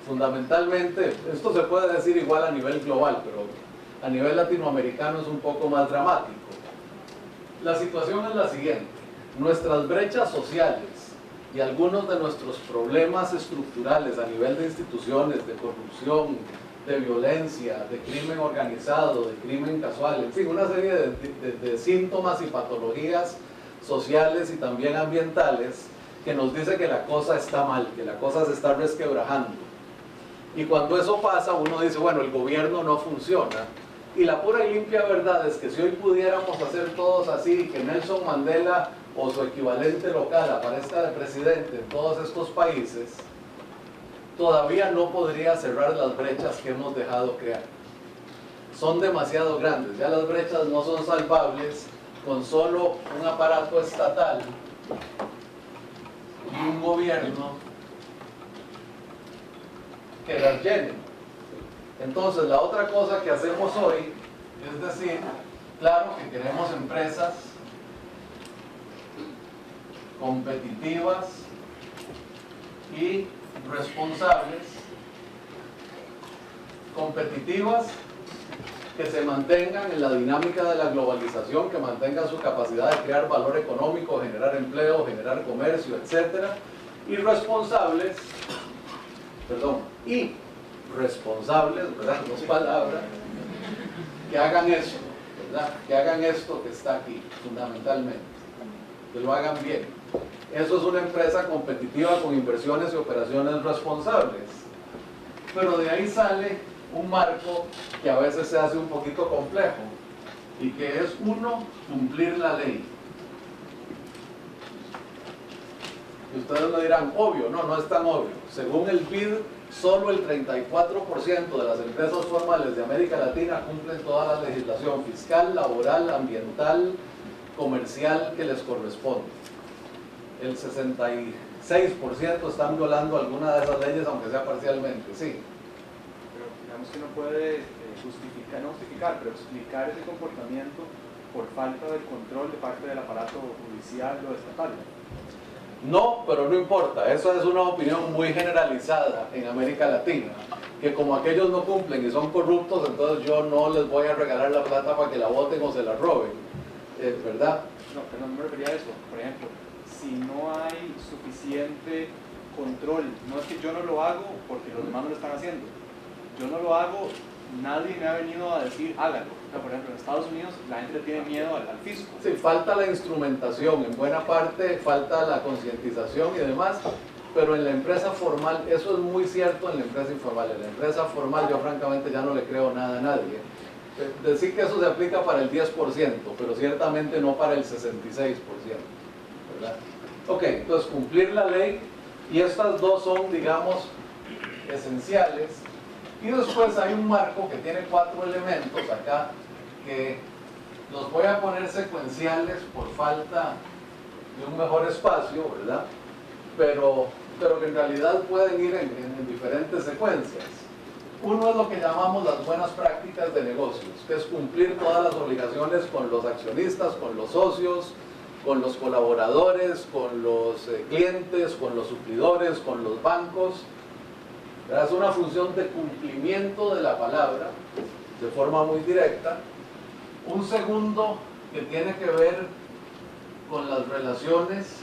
fundamentalmente, esto se puede decir igual a nivel global, pero a nivel latinoamericano es un poco más dramático. La situación es la siguiente: nuestras brechas sociales y algunos de nuestros problemas estructurales a nivel de instituciones, de corrupción, de violencia, de crimen organizado, de crimen casual, en fin, una serie de síntomas y patologías sociales y también ambientales que nos dice que la cosa está mal, que la cosa se está resquebrajando. Y cuando eso pasa, uno dice, bueno, el gobierno no funciona, Y la pura y limpia verdad es que si hoy pudiéramos hacer todos así, que Nelson Mandela o su equivalente local aparezca de presidente en todos estos países, todavía no podría cerrar las brechas que hemos dejado crear. Son demasiado grandes, ya las brechas no son salvables con solo un aparato estatal y un gobierno que las llene. Entonces, la otra cosa que hacemos hoy es decir, claro que queremos empresas competitivas y responsables, competitivas que se mantengan en la dinámica de la globalización, que mantengan su capacidad de crear valor económico, generar empleo, generar comercio, etc. Y responsables, y responsables, ¿verdad? Dos palabras, que hagan eso, ¿verdad? Que hagan esto que está aquí, fundamentalmente, que lo hagan bien. Eso es una empresa competitiva con inversiones y operaciones responsables. Pero de ahí sale un marco que a veces se hace un poquito complejo y que es, uno, cumplir la ley. Y ustedes me dirán, obvio, no es tan obvio. Según el BID, solo el 34% de las empresas formales de América Latina cumplen toda la legislación fiscal, laboral, ambiental, comercial que les corresponde. El 66% están violando alguna de esas leyes, aunque sea parcialmente, sí. Pero digamos que no puede pero explicar ese comportamiento por falta de control de parte del aparato judicial o estatal. No, pero no importa, eso es una opinión muy generalizada en América Latina, que como aquellos no cumplen y son corruptos, entonces yo no les voy a regalar la plata para que la voten o se la roben, ¿verdad? No, pero no me refería a eso. Por ejemplo, si no hay suficiente control, no es que yo no lo hago porque los demás no lo están haciendo, yo no lo hago, nadie me ha venido a decir hágalo. O sea, por ejemplo, en Estados Unidos la gente le tiene miedo al fisco. Sí, falta la instrumentación, en buena parte falta la concientización y demás, pero en la empresa formal, eso es muy cierto en la empresa informal. En la empresa formal yo francamente ya no le creo nada a nadie. Decir que eso se aplica para el 10%, pero ciertamente no para el 66%, ¿verdad? Ok, entonces cumplir la ley, y estas dos son, digamos, esenciales. Y después hay un marco que tiene 4 elementos acá, que los voy a poner secuenciales por falta de un mejor espacio, ¿verdad? Pero que en realidad pueden ir en diferentes secuencias. Uno es lo que llamamos las buenas prácticas de negocios, que es cumplir todas las obligaciones con los accionistas, con los socios, con los colaboradores, con los clientes, con los suplidores, con los bancos. Es una función de cumplimiento de la palabra, de forma muy directa. Un segundo que tiene que ver con las relaciones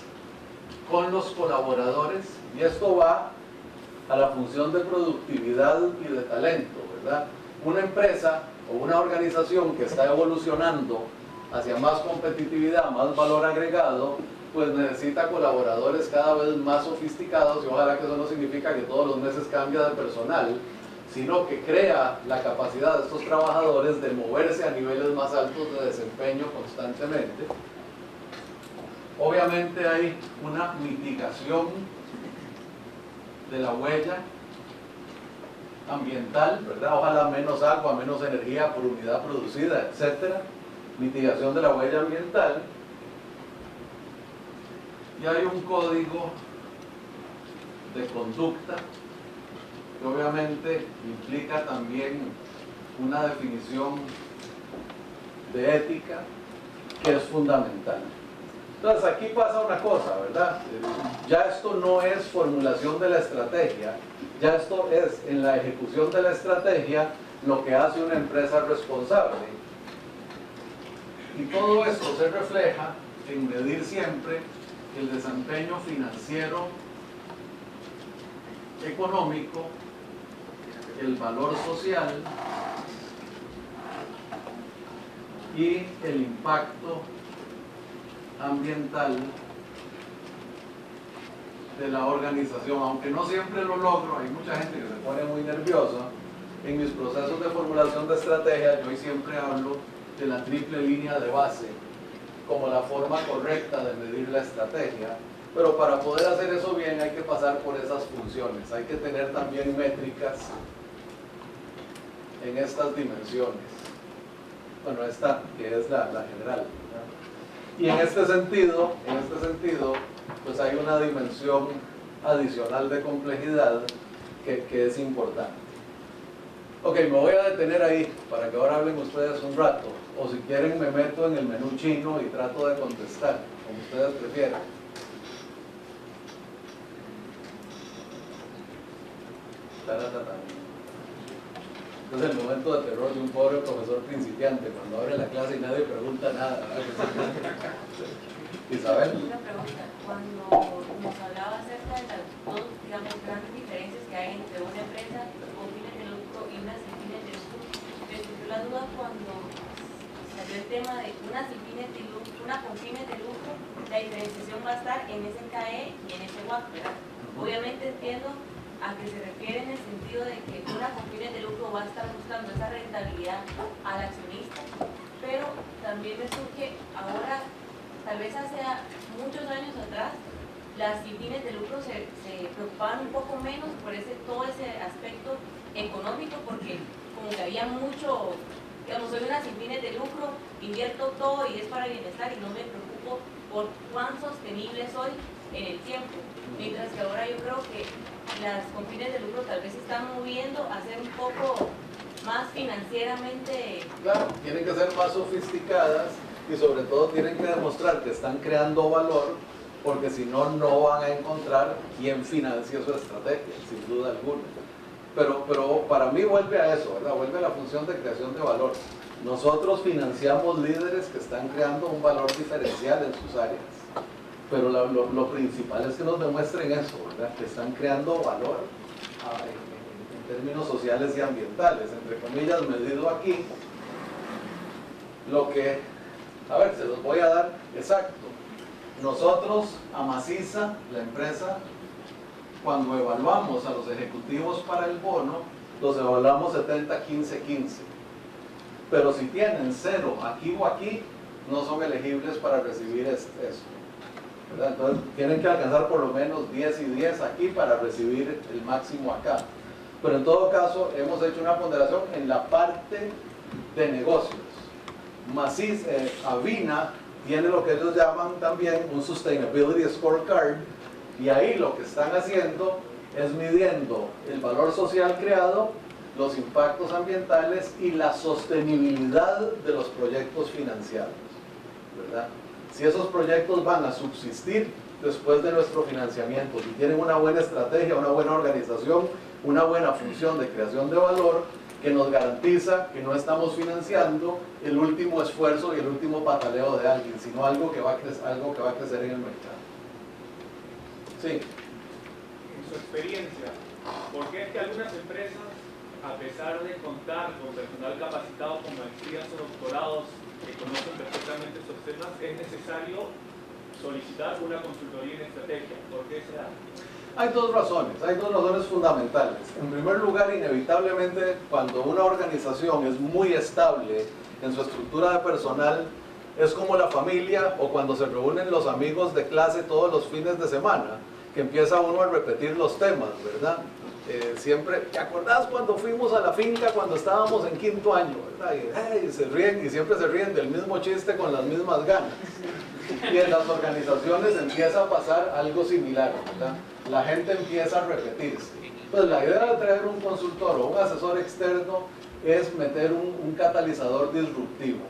con los colaboradores, y esto va a la función de productividad y de talento, ¿verdad? Una empresa o una organización que está evolucionando hacia más competitividad, más valor agregado, pues necesita colaboradores cada vez más sofisticados, y ojalá que eso no significa que todos los meses cambia de personal, sino que crea la capacidad de estos trabajadores de moverse a niveles más altos de desempeño constantemente. Obviamente hay una mitigación de la huella ambiental, ¿verdad? Ojalá menos agua, menos energía por unidad producida, etcétera. Mitigación de la huella ambiental. Y hay un código de conducta que obviamente implica también una definición de ética que es fundamental. Entonces aquí pasa una cosa, ¿verdad? Ya esto no es formulación de la estrategia, ya esto es en la ejecución de la estrategia lo que hace una empresa responsable. Y todo esto se refleja en medir siempre el desempeño financiero, económico, el valor social y el impacto ambiental de la organización. Aunque no siempre lo logro, hay mucha gente que se pone muy nerviosa, en mis procesos de formulación de estrategia, yo siempre hablo de la triple línea de base como la forma correcta de medir la estrategia, pero para poder hacer eso bien hay que pasar por esas funciones, hay que tener también métricas en estas dimensiones. Bueno, esta que es la general, ¿verdad? Y en este sentido, pues hay una dimensión adicional de complejidad que es importante. Ok, me voy a detener ahí para que ahora hablen ustedes un rato, o si quieren me meto en el menú chino y trato de contestar, como ustedes prefieran. Es el momento de terror de un pobre profesor principiante, cuando abre la clase y nadie pregunta nada. Isabel. Una pregunta, cuando nos hablaba acerca de las dos, digamos, grandes diferencias que hay entre una empresa con fines de lucro y una sin fines de lucro, me surgió la duda cuando salió el tema de una sin fines de lucro, una con fines de lucro, la diferenciación va a estar en ese CAE y en ese WAC, ¿verdad? Obviamente entiendo a que se refiere en el sentido de que una con fines de lucro va a estar buscando esa rentabilidad al accionista, pero también me surge ahora, tal vez hace muchos años atrás, las sin fines de lucro se preocupaban un poco menos por todo ese aspecto económico, porque como que había mucho, digamos, soy una sin fines de lucro, invierto todo y es para bienestar y no me preocupo por cuán sostenible soy en el tiempo, mientras que ahora yo creo que las con fines de lucro tal vez se están moviendo a ser un poco más financieramente... Claro, tienen que ser más sofisticadas y sobre todo tienen que demostrar que están creando valor, porque si no, no van a encontrar quién financie su estrategia, sin duda alguna. Pero para mí vuelve a eso, ¿verdad? Vuelve a la función de creación de valor. Nosotros financiamos líderes que están creando un valor diferencial en sus áreas, pero lo principal es que nos demuestren eso, ¿verdad? Que están creando valor en términos sociales y ambientales, entre comillas, medido aquí, lo que... A ver, se los voy a dar exacto. Nosotros, a Maciza, la empresa, cuando evaluamos a los ejecutivos para el bono, los evaluamos 70-15-15. Pero si tienen 0 aquí o aquí, no son elegibles para recibir eso, ¿verdad? Entonces, tienen que alcanzar por lo menos 10 y 10 aquí para recibir el máximo acá. Pero en todo caso, hemos hecho una ponderación en la parte de negocios. Avina tiene lo que ellos llaman también un Sustainability Scorecard, y ahí lo que están haciendo es midiendo el valor social creado, los impactos ambientales y la sostenibilidad de los proyectos financiados, ¿verdad? Si esos proyectos van a subsistir después de nuestro financiamiento, si tienen una buena estrategia, una buena organización, una buena función de creación de valor, que nos garantiza que no estamos financiando el último esfuerzo y el último pataleo de alguien, sino algo que va a crecer en el mercado. Sí. En su experiencia, ¿por qué es que algunas empresas, a pesar de contar con personal capacitado con maestrías o doctorados que conocen perfectamente estos temas, es necesario solicitar una consultoría en estrategia? ¿Por qué será? Hay dos razones fundamentales. En primer lugar, inevitablemente, cuando una organización es muy estable en su estructura de personal, es como la familia o cuando se reúnen los amigos de clase todos los fines de semana, que empieza uno a repetir los temas, ¿verdad? Siempre, ¿te acordás cuando fuimos a la finca cuando estábamos en 5º año? ¿Verdad? Y se ríen, y siempre se ríen del mismo chiste con las mismas ganas. Y en las organizaciones empieza a pasar algo similar, ¿verdad? La gente empieza a repetirse. Pues la idea de traer un consultor o un asesor externo es meter un catalizador disruptivo.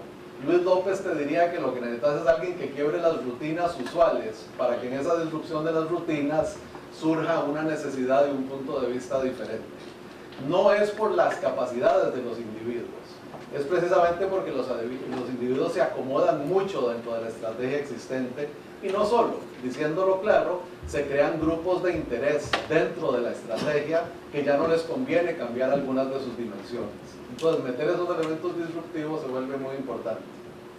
Luis López te diría que lo que necesitas es alguien que quiebre las rutinas usuales para que en esa disrupción de las rutinas surja una necesidad y un punto de vista diferente. No es por las capacidades de los individuos, es precisamente porque los individuos se acomodan mucho dentro de la estrategia existente, y no solo, diciéndolo claro, se crean grupos de interés dentro de la estrategia que ya no les conviene cambiar algunas de sus dimensiones. Entonces, meter esos elementos disruptivos se vuelve muy importante.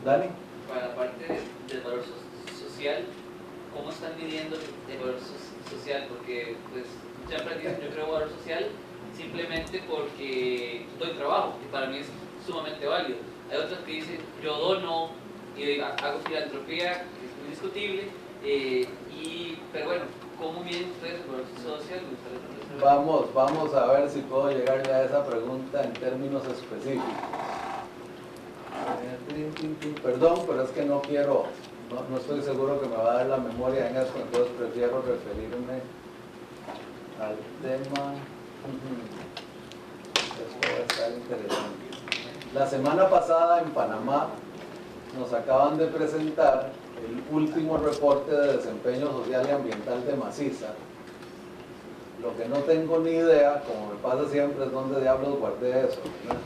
¿Dani? Para la parte del valor social, ¿cómo están midiendo el valor social? Porque pues muchas empresas dicen yo creo valor social simplemente porque para mí es sumamente válido. Hay otras que dicen, yo dono y hago filantropía, que es muy discutible, pero bueno, ¿cómo miden ustedes el valor social? Vamos a ver si puedo llegarle a esa pregunta en términos específicos. Perdón, pero es que no quiero, no estoy seguro que me va a dar la memoria en esto, entonces prefiero referirme al tema. Esto va a estar interesante. La semana pasada en Panamá nos acaban de presentar el último reporte de desempeño social y ambiental de Maciza. Lo que no tengo ni idea, como me pasa siempre, es dónde diablos guardé eso, ¿verdad?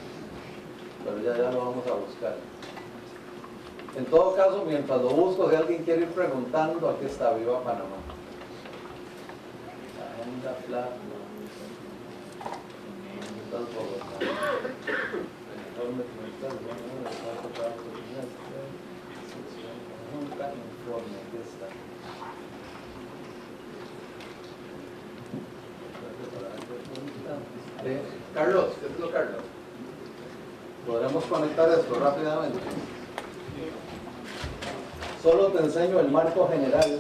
Pero ya lo vamos a buscar. En todo caso, mientras lo busco, si alguien quiere ir preguntando, aquí está, Viva Panamá. Agenda Plata. Informe, aquí está. Carlos, ¿qué es lo Carlos? ¿Podremos conectar esto rápidamente? Solo te enseño el marco general.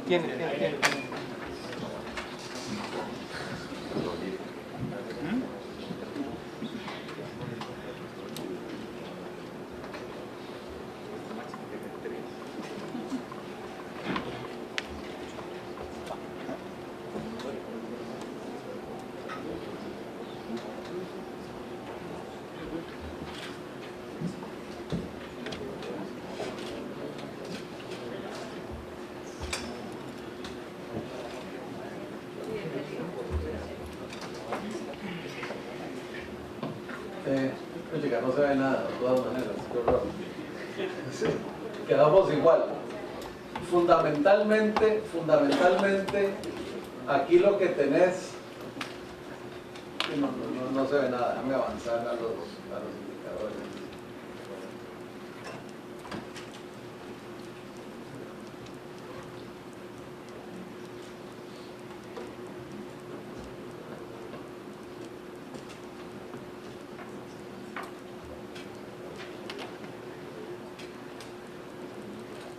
¿Tiene? Chica, no se ve nada, de todas maneras, qué horror. Sí, quedamos igual. Fundamentalmente, aquí lo que tenés, no se ve nada, déjame avanzar a los indicadores.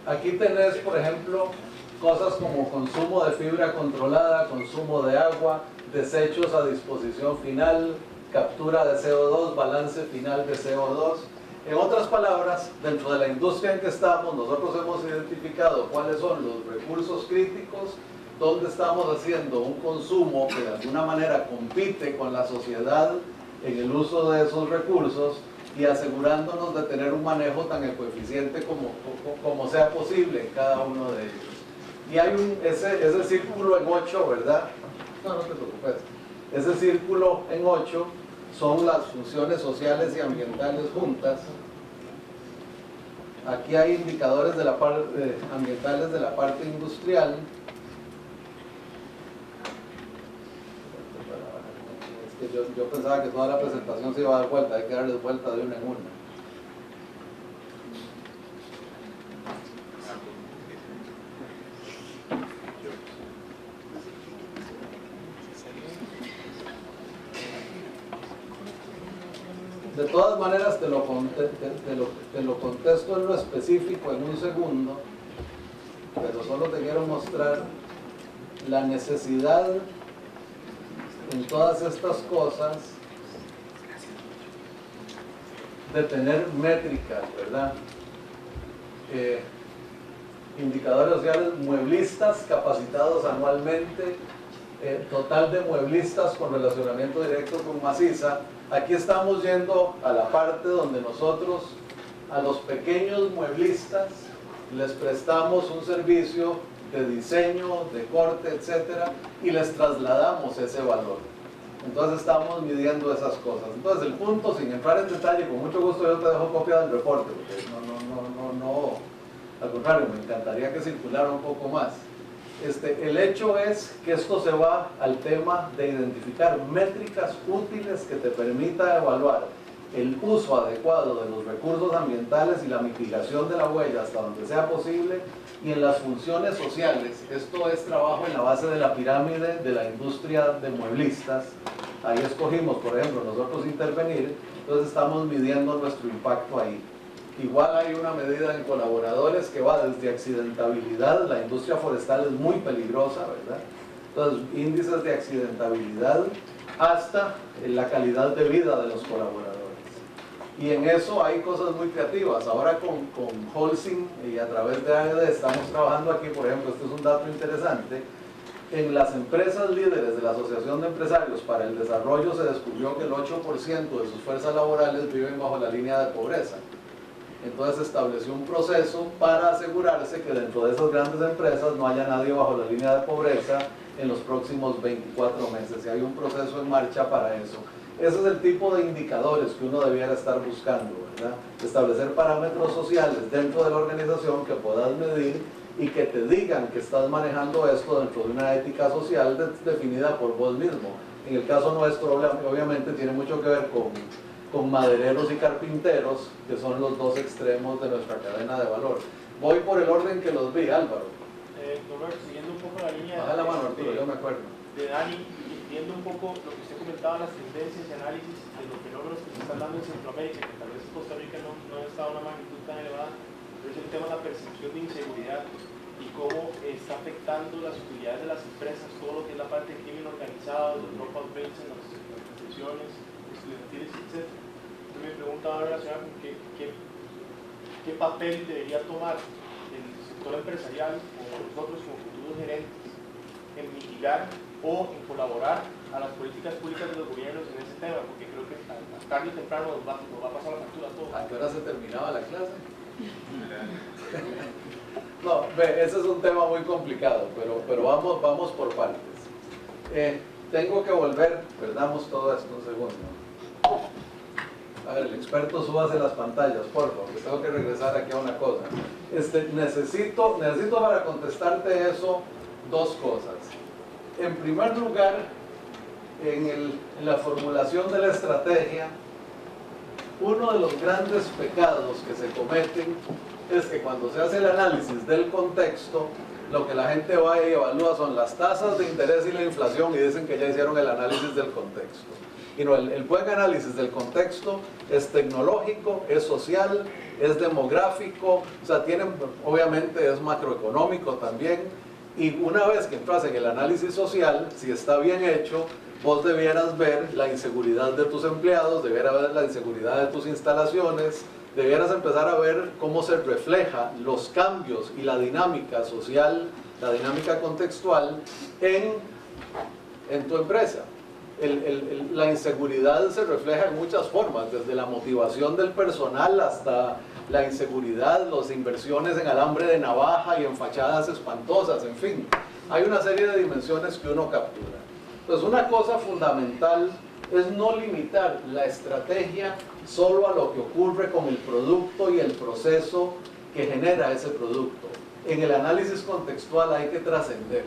Aquí tenés, por ejemplo, cosas como consumo de fibra controlada, consumo de agua, desechos a disposición final, captura de CO2, balance final de CO2. En otras palabras, dentro de la industria en que estamos, nosotros hemos identificado cuáles son los recursos críticos, dónde estamos haciendo un consumo que de alguna manera compite con la sociedad en el uso de esos recursos, y asegurándonos de tener un manejo tan ecoeficiente como sea posible en cada uno de ellos. Y hay ese círculo en 8, ¿verdad? No te preocupes. Ese círculo en 8 son las funciones sociales y ambientales juntas. Aquí hay indicadores de la parte ambientales de la parte industrial. Yo pensaba que toda la presentación se iba a dar vuelta, hay que darle vuelta de una en una. De todas maneras te lo contesto en lo específico en un segundo, pero solo te quiero mostrar la necesidad en todas estas cosas de tener métricas, ¿verdad? Indicadores sociales, mueblistas capacitados anualmente, total de mueblistas con relacionamiento directo con Maciza. Aquí estamos yendo a la parte donde nosotros a los pequeños mueblistas les prestamos un servicio de diseño, de corte, etcétera, y les trasladamos ese valor. Entonces estamos midiendo esas cosas. Entonces el punto, sin entrar en detalle, con mucho gusto yo te dejo copia del reporte, porque no, al contrario, me encantaría que circulara un poco más. El hecho es que esto se va al tema de identificar métricas útiles que te permita evaluar el uso adecuado de los recursos ambientales y la mitigación de la huella hasta donde sea posible, y en las funciones sociales. Esto es trabajo en la base de la pirámide de la industria de mueblistas. Ahí escogimos, por ejemplo, nosotros intervenir, entonces estamos midiendo nuestro impacto ahí. Igual hay una medida en colaboradores que va desde accidentabilidad, la industria forestal es muy peligrosa, ¿verdad? Entonces, índices de accidentabilidad hasta la calidad de vida de los colaboradores. Y en eso hay cosas muy creativas. Ahora con Holcim y a través de AED estamos trabajando aquí, por ejemplo, este es un dato interesante, en las empresas líderes de la Asociación de Empresarios para el Desarrollo se descubrió que el 8% de sus fuerzas laborales viven bajo la línea de pobreza. Entonces se estableció un proceso para asegurarse que dentro de esas grandes empresas no haya nadie bajo la línea de pobreza en los próximos 24 meses. Y hay un proceso en marcha para eso. Ese es el tipo de indicadores que uno debiera estar buscando, ¿verdad? Establecer parámetros sociales dentro de la organización que puedas medir y que te digan que estás manejando esto dentro de una ética social definida por vos mismo. En el caso nuestro, obviamente, tiene mucho que ver con madereros y carpinteros, que son los dos extremos de nuestra cadena de valor. Voy por el orden que los vi, Álvaro. Roberto, siguiendo un poco la línea Baja la mano, Arturo, yo me acuerdo. de Dani, viendo un poco lo que usted comentaba, las tendencias y análisis de los fenómenos que se están dando en Centroamérica, que tal vez en Costa Rica no está a una magnitud tan elevada, pero es el tema de la percepción de inseguridad y cómo está afectando las utilidades de las empresas, todo lo que es la parte de crimen organizado, los drop-out rates en las instituciones estudiantiles, etc. Entonces me preguntaba relacionada con qué papel debería tomar el sector empresarial o nosotros como futuros gerentes en mitigar o en colaborar a las políticas públicas de los gobiernos en ese tema, porque creo que tarde o temprano nos va a pasar la factura a todos. ¿A qué hora se terminaba la clase? No, ese es un tema muy complicado, pero vamos por partes. Tengo que volver, perdamos todo esto un segundo. A ver, el experto, súbase las pantallas, por favor, que tengo que regresar aquí a una cosa. Necesito para contestarte eso dos cosas. En primer lugar, en la formulación de la estrategia, uno de los grandes pecados que se cometen es que cuando se hace el análisis del contexto, lo que la gente va y evalúa son las tasas de interés y la inflación y dicen que ya hicieron el análisis del contexto. Y no, el buen análisis del contexto es tecnológico, es social, es demográfico, o sea, obviamente es macroeconómico también. Y una vez que entras en el análisis social, si está bien hecho, vos debieras ver la inseguridad de tus empleados, debieras ver la inseguridad de tus instalaciones, debieras empezar a ver cómo se refleja los cambios y la dinámica social, la dinámica contextual en tu empresa. La inseguridad se refleja en muchas formas, desde la motivación del personal hasta la inseguridad, las inversiones en alambre de navaja y en fachadas espantosas, en fin. Hay una serie de dimensiones que uno captura. Entonces, una cosa fundamental es no limitar la estrategia solo a lo que ocurre con el producto y el proceso que genera ese producto. En el análisis contextual hay que trascender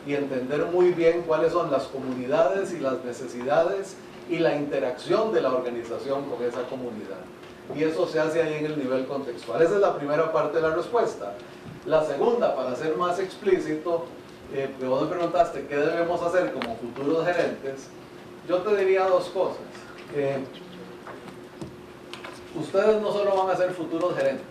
y entender muy bien cuáles son las comunidades y las necesidades y la interacción de la organización con esa comunidad. Y eso se hace ahí en el nivel contextual. Esa es la primera parte de la respuesta. La segunda, para ser más explícito, vos me preguntaste qué debemos hacer como futuros gerentes. Yo te diría dos cosas. Ustedes no solo van a ser futuros gerentes.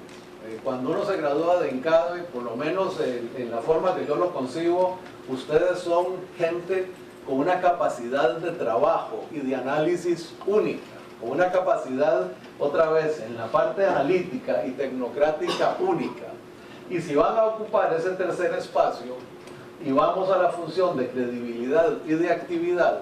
Cuando uno se gradúa de INCADE, por lo menos en la forma que yo lo concibo, ustedes son gente con una capacidad de trabajo y de análisis única, con una capacidad, otra vez, en la parte analítica y tecnocrática única. Y si van a ocupar ese tercer espacio y vamos a la función de credibilidad y de actividad,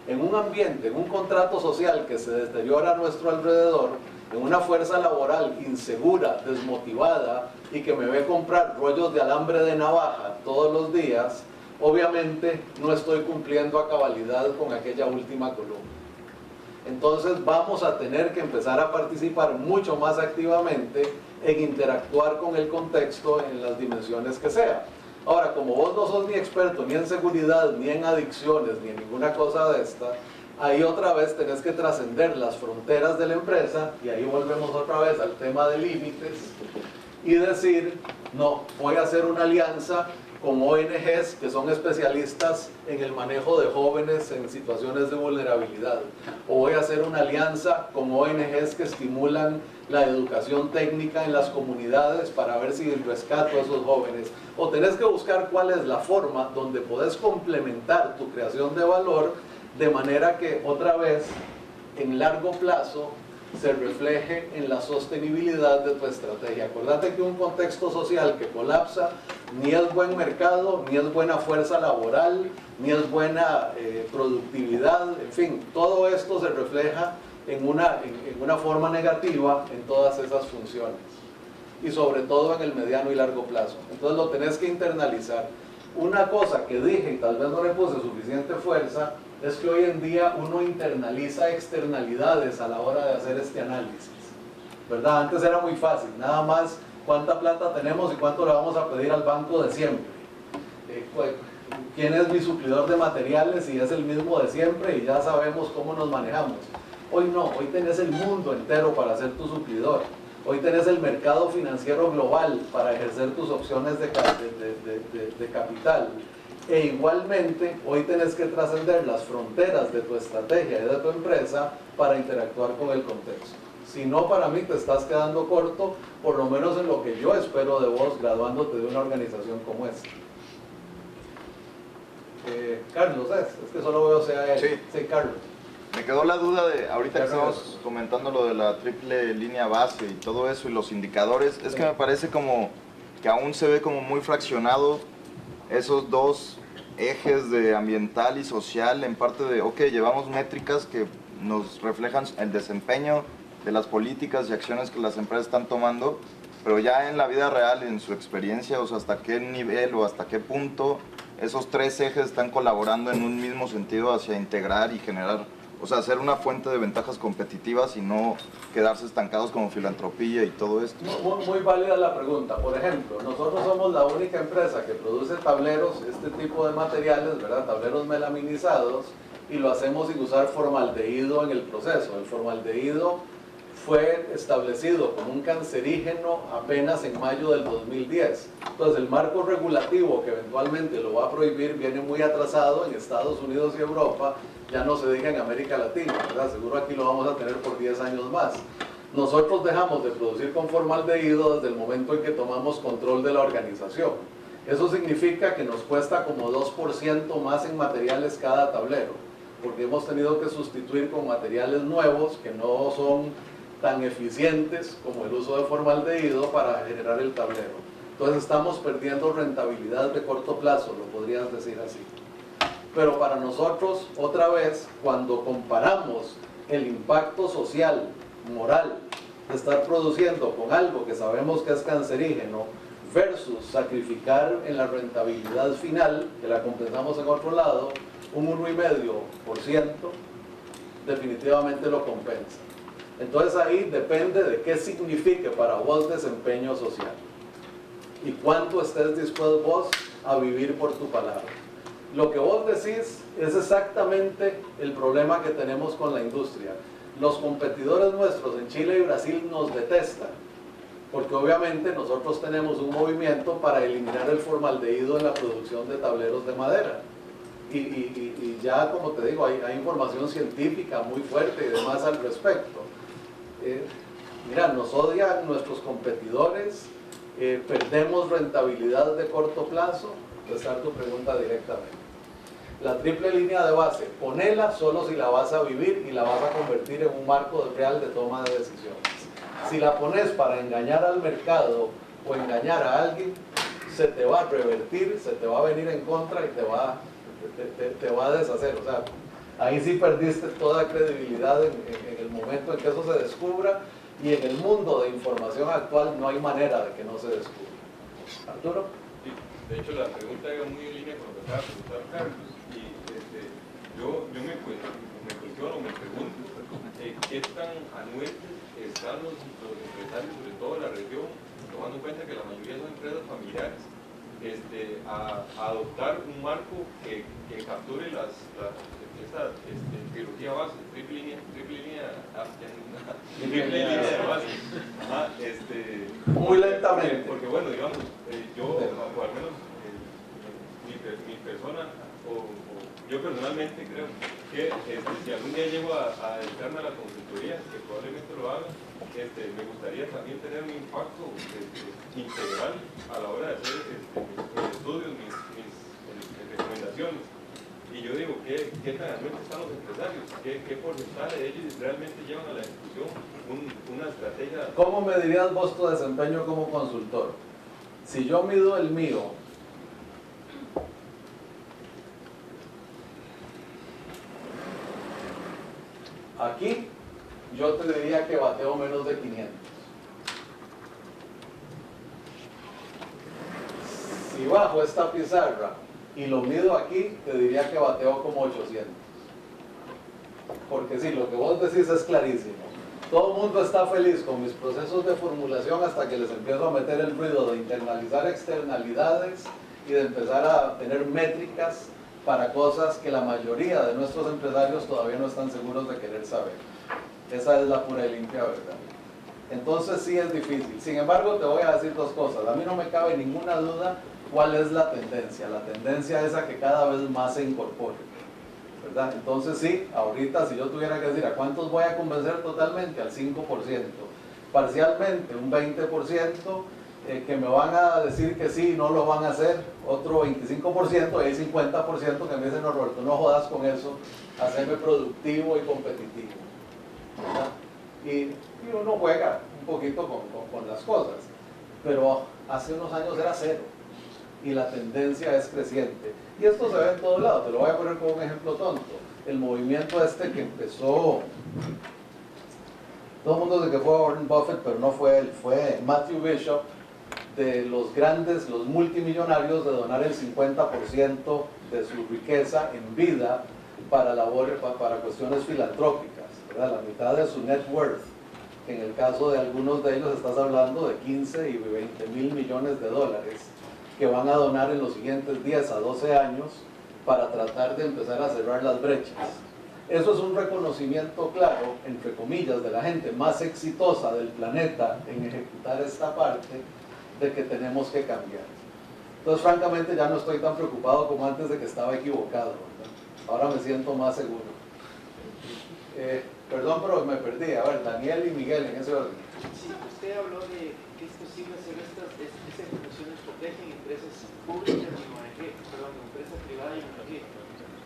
en un ambiente, en un contrato social que se deteriora a nuestro alrededor, en una fuerza laboral insegura, desmotivada y que me ve comprar rollos de alambre de navaja todos los días, obviamente no estoy cumpliendo a cabalidad con aquella última columna. Entonces vamos a tener que empezar a participar mucho más activamente en interactuar con el contexto en las dimensiones que sea. Ahora, como vos no sos ni experto ni en seguridad, ni en adicciones, ni en ninguna cosa de esta, ahí otra vez tenés que trascender las fronteras de la empresa, y ahí volvemos otra vez al tema de límites, y decir, no, voy a hacer una alianza con ONGs que son especialistas en el manejo de jóvenes en situaciones de vulnerabilidad, o voy a hacer una alianza con ONGs que estimulan la educación técnica en las comunidades para ver si rescato a esos jóvenes, o tenés que buscar cuál es la forma donde podés complementar tu creación de valor de manera que otra vez en largo plazo se refleje en la sostenibilidad de tu estrategia. Acordate que un contexto social que colapsa ni es buen mercado, ni es buena fuerza laboral, ni es buena productividad, en fin, todo esto se refleja en una forma negativa en todas esas funciones, y sobre todo en el mediano y largo plazo. Entonces lo tenés que internalizar. Una cosa que dije y tal vez no le puse suficiente fuerza es que hoy en día uno internaliza externalidades a la hora de hacer este análisis, ¿verdad? Antes era muy fácil, nada más cuánta plata tenemos y cuánto le vamos a pedir al banco de siempre, quién es mi suplidor de materiales y es el mismo de siempre y ya sabemos cómo nos manejamos. Hoy no, hoy tenés el mundo entero para ser tu suplidor, hoy tenés el mercado financiero global para ejercer tus opciones de capital. E igualmente, hoy tenés que trascender las fronteras de tu estrategia y de tu empresa para interactuar con el contexto. Si no, para mí te estás quedando corto, por lo menos en lo que yo espero de vos graduándote de una organización como esta. Carlos, es que solo veo sea él. Sí, Carlos. Me quedó la duda de, ahorita que estamos comentando lo de la triple línea base y todo eso y los indicadores, es que me parece como que aún se ve como muy fraccionado esos dos ejes de ambiental y social, en parte de, ok, llevamos métricas que nos reflejan el desempeño de las políticas y acciones que las empresas están tomando, pero ya en la vida real, en su experiencia, o sea, hasta qué nivel o hasta qué punto esos tres ejes están colaborando en un mismo sentido hacia integrar y generar, o sea, ser una fuente de ventajas competitivas y no quedarse estancados como filantropía y todo esto. Muy válida la pregunta. Por ejemplo, nosotros somos la única empresa que produce tableros, este tipo de materiales, ¿verdad? Tableros melaminizados, y lo hacemos sin usar formaldehído en el proceso. El formaldehído fue establecido como un cancerígeno apenas en mayo del 2010. Entonces el marco regulativo que eventualmente lo va a prohibir viene muy atrasado en Estados Unidos y Europa, ya no se diga en América Latina, ¿verdad? Seguro aquí lo vamos a tener por 10 años más. Nosotros dejamos de producir con formaldehído desde el momento en que tomamos control de la organización. Eso significa que nos cuesta como 2% más en materiales cada tablero, porque hemos tenido que sustituir con materiales nuevos que no son tan eficientes como el uso de formaldehído para generar el tablero. Entonces estamos perdiendo rentabilidad de corto plazo, lo podrías decir así. Pero para nosotros, otra vez, cuando comparamos el impacto social, moral, de estar produciendo con algo que sabemos que es cancerígeno, versus sacrificar en la rentabilidad final, que la compensamos en otro lado, un 1,5%, definitivamente lo compensa. Entonces ahí depende de qué signifique para vos desempeño social y cuánto estés dispuesto vos a vivir por tu palabra. Lo que vos decís es exactamente el problema que tenemos con la industria. Los competidores nuestros en Chile y Brasil nos detestan, porque obviamente nosotros tenemos un movimiento para eliminar el formaldehído en la producción de tableros de madera. Y ya, como te digo, hay información científica muy fuerte y demás al respecto. Mira, nos odian nuestros competidores, perdemos rentabilidad de corto plazo. Contestar tu pregunta directamente. La triple línea de base, ponela solo si la vas a vivir y la vas a convertir en un marco real de toma de decisiones. Si la pones para engañar al mercado o engañar a alguien, se te va a revertir, se te va a venir en contra y te va a deshacer. O sea, ahí sí perdiste toda credibilidad en el momento en que eso se descubra, y en el mundo de información actual no hay manera de que no se descubra. Arturo. Sí, de hecho la pregunta iba muy en línea con lo que acaba de preguntar Carlos, y yo me cuestiono, me pregunto qué tan anuentes están los empresarios, sobre todo de la región, tomando en cuenta que la mayoría son empresas familiares, a adoptar un marco que capture esta trilogía base, triple línea de base. Muy lentamente. Porque bueno, digamos, yo, o al menos mi persona, o yo personalmente creo que si algún día llego a dedicarme a la consultoría, que probablemente lo haga, me gustaría también tener un impacto integral a la hora de hacer mis estudios, mis recomendaciones. Y yo digo, ¿qué tan anuentes están los empresarios? ¿Qué porcentaje de ellos realmente llevan a la ejecución una estrategia? ¿Cómo medirías vos tu desempeño como consultor? Si yo mido el mío, aquí yo te diría que bateo menos de 500. Si bajo esta pizarra y lo mido aquí, te diría que bateo como 800. Porque sí, lo que vos decís es clarísimo. Todo el mundo está feliz con mis procesos de formulación hasta que les empiezo a meter el ruido de internalizar externalidades y de empezar a tener métricas para cosas que la mayoría de nuestros empresarios todavía no están seguros de querer saber. Esa es la pura y limpia verdad. Entonces sí es difícil. Sin embargo, te voy a decir dos cosas. A mí no me cabe ninguna duda cuál es la tendencia. La tendencia es a que cada vez más se incorpore, ¿verdad? Entonces sí, ahorita si yo tuviera que decir a cuántos voy a convencer totalmente, al 5%. Parcialmente, un 20%, que me van a decir que sí, no lo van a hacer, otro 25% y hay 50% que me dicen, no, Roberto, no jodas con eso, hacerme productivo y competitivo, ¿verdad? Y uno juega un poquito con las cosas, pero hace unos años era cero y la tendencia es creciente. Y esto se ve en todos lados. Te lo voy a poner como un ejemplo tonto. El movimiento este que empezó, todo el mundo dice que fue Warren Buffett, pero no fue él, fue Matthew Bishop, de los grandes, los multimillonarios, de donar el 50% de su riqueza en vida para cuestiones filantrópicas, ¿verdad? La mitad de su net worth, que en el caso de algunos de ellos estás hablando de 15 y 20 mil millones de dólares, que van a donar en los siguientes 10 a 12 años para tratar de empezar a cerrar las brechas. Eso es un reconocimiento claro, entre comillas, de la gente más exitosa del planeta en ejecutar esta parte, de que tenemos que cambiar. Entonces, francamente, ya no estoy tan preocupado como antes de que estaba equivocado, ¿verdad? Ahora me siento más seguro. Perdón, pero me perdí. A ver, Daniel y Miguel, en ese orden. Sí, usted habló de que es posible hacer esa ejecución estratégica en empresas públicas y empresa privada y ONG.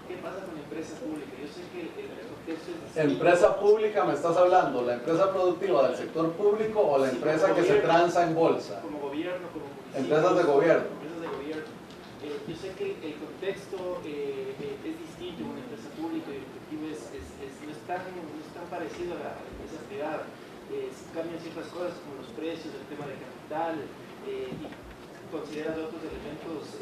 ¿Qué pasa con la empresa pública? Yo sé que el contexto es distinto. ¿Empresa pública me estás hablando? ¿La empresa productiva del sector público o la empresa que se transa en bolsa? Como gobierno, como municipio. Empresas de gobierno. Empresas de gobierno. Yo sé que el contexto es distinto en una empresa pública y el objetivo no es tan parecido a la empresa privada. Cambian ciertas cosas como los precios, el tema de capital y consideran otros elementos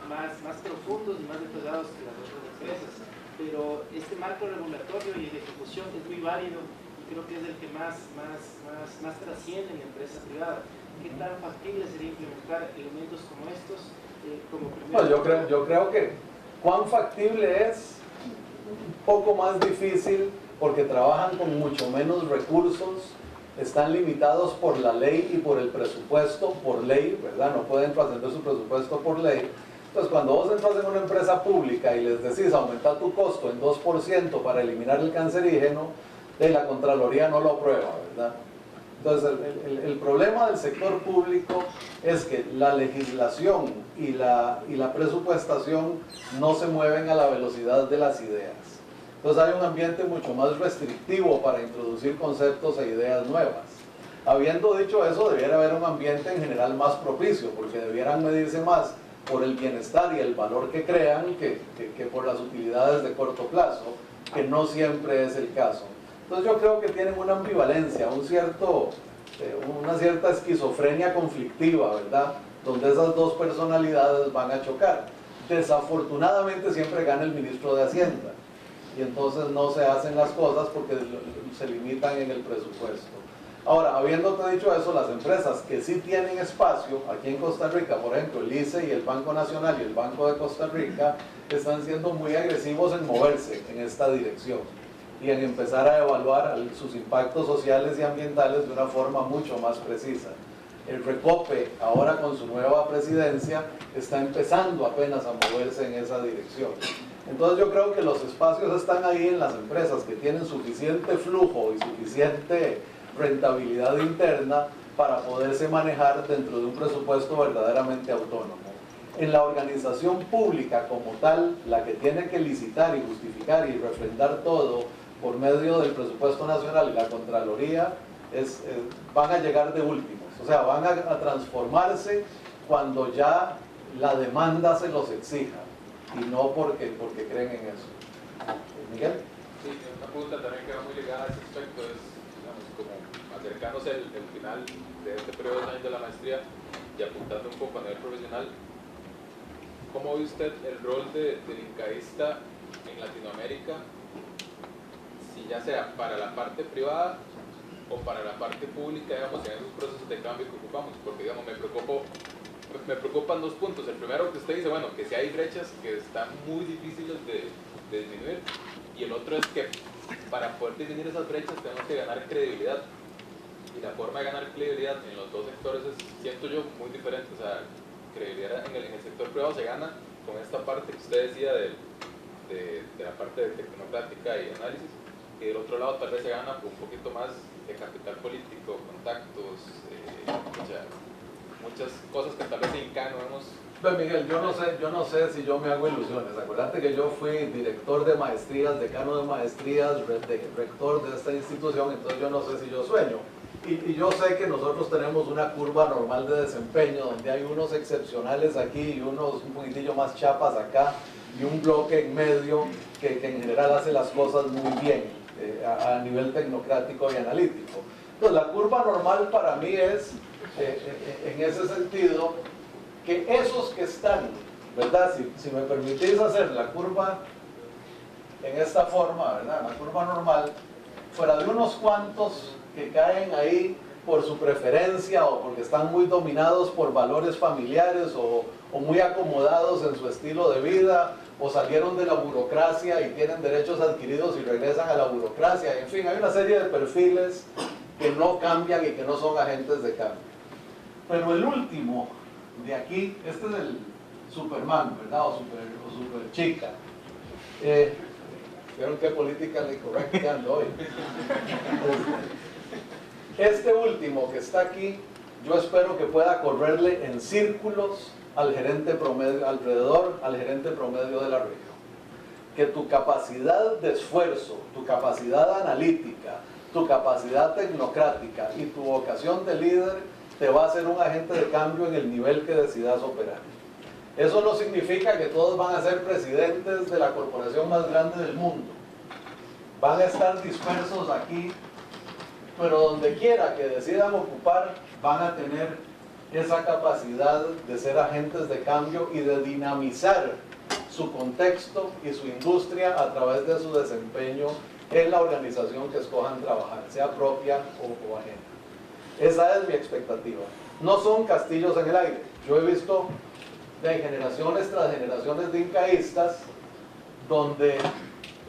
más profundos y más detallados que las otras empresas. Pero este marco regulatorio y de ejecución es muy válido y creo que es el que más trasciende en la empresa privada. ¿Qué tan factible sería implementar elementos como estos como primero? No, yo creo que cuán factible es un poco más difícil porque trabajan con mucho menos recursos, están limitados por la ley y por el presupuesto por ley, ¿verdad? No pueden trascender su presupuesto por ley. Entonces, cuando vos entras en una empresa pública y les decís aumentar tu costo en 2% para eliminar el cancerígeno, la Contraloría no lo aprueba, ¿verdad? Entonces, el problema del sector público es que la legislación y la presupuestación no se mueven a la velocidad de las ideas. Entonces hay un ambiente mucho más restrictivo para introducir conceptos e ideas nuevas. Habiendo dicho eso, debiera haber un ambiente en general más propicio, porque debieran medirse más por el bienestar y el valor que crean que por las utilidades de corto plazo, que no siempre es el caso. Entonces yo creo que tienen una ambivalencia, una cierta esquizofrenia conflictiva, ¿verdad? Donde esas dos personalidades van a chocar. Desafortunadamente siempre gana el ministro de Hacienda y entonces no se hacen las cosas porque se limitan en el presupuesto. Ahora, habiéndote dicho eso, las empresas que sí tienen espacio, aquí en Costa Rica, por ejemplo, el ICE y el Banco Nacional y el Banco de Costa Rica, están siendo muy agresivos en moverse en esta dirección y en empezar a evaluar sus impactos sociales y ambientales de una forma mucho más precisa. El Recope, ahora con su nueva presidencia, está empezando apenas a moverse en esa dirección. Entonces yo creo que los espacios están ahí en las empresas que tienen suficiente flujo y suficiente rentabilidad interna para poderse manejar dentro de un presupuesto verdaderamente autónomo. En la organización pública como tal, la que tiene que licitar y justificar y refrendar todo por medio del presupuesto nacional y la Contraloría, van a llegar de últimos, o sea, van a transformarse cuando ya la demanda se los exija y no porque creen en eso. ¿Miguel? Sí, una pregunta también que va muy ligada a ese aspecto es, digamos, como acercándose al final de este periodo de 2 años de la maestría y apuntando un poco a nivel profesional, ¿cómo ve usted el rol del incaísta en Latinoamérica, si ya sea para la parte privada o para la parte pública, digamos, en esos procesos de cambio que ocupamos? Porque, digamos, me preocupan 2 puntos. El primero, que usted dice, bueno, que si hay brechas que están muy difíciles de disminuir, y el otro es que para poder disminuir esas brechas tenemos que ganar credibilidad, y la forma de ganar credibilidad en los 2 sectores es, siento yo, muy diferente. O sea, credibilidad en el sector privado se gana con esta parte que usted decía de la parte tecnocrática y análisis, y del otro lado tal vez se gana con un poquito más de capital político, contactos, muchas cosas que tal vez en Cano hemos... Pues Miguel, yo no sé si yo me hago ilusiones. Acuérdate que yo fui director de maestrías, decano de maestrías, rector de esta institución, entonces yo no sé si yo sueño. Y yo sé que nosotros tenemos una curva normal de desempeño, donde hay unos excepcionales aquí y unos un poquitillo más chapas acá, y un bloque en medio que en general hace las cosas muy bien a nivel tecnocrático y analítico. Entonces la curva normal para mí es, en ese sentido, que esos que están, ¿verdad? Si me permitís hacer la curva en esta forma, ¿verdad? La curva normal, fuera de unos cuantos que caen ahí por su preferencia o porque están muy dominados por valores familiares o muy acomodados en su estilo de vida, o salieron de la burocracia y tienen derechos adquiridos y regresan a la burocracia. En fin, hay una serie de perfiles que no cambian y que no son agentes de cambio. Pero el último de aquí, este es el Superman, ¿verdad? O super chica. ¿Vieron qué politically correct que ando hoy? Este último que está aquí, yo espero que pueda correrle en círculos al gerente promedio, alrededor al gerente promedio de la región. Que tu capacidad de esfuerzo, tu capacidad analítica, tu capacidad tecnocrática y tu vocación de líder te va a hacer un agente de cambio en el nivel que decidas operar. Eso no significa que todos van a ser presidentes de la corporación más grande del mundo. Van a estar dispersos aquí, pero donde quiera que decidan ocupar, van a tener esa capacidad de ser agentes de cambio y de dinamizar su contexto y su industria a través de su desempeño en la organización que escojan trabajar, sea propia o ajena. Esa es mi expectativa. No son castillos en el aire. Yo he visto de generaciones tras generaciones de incaístas donde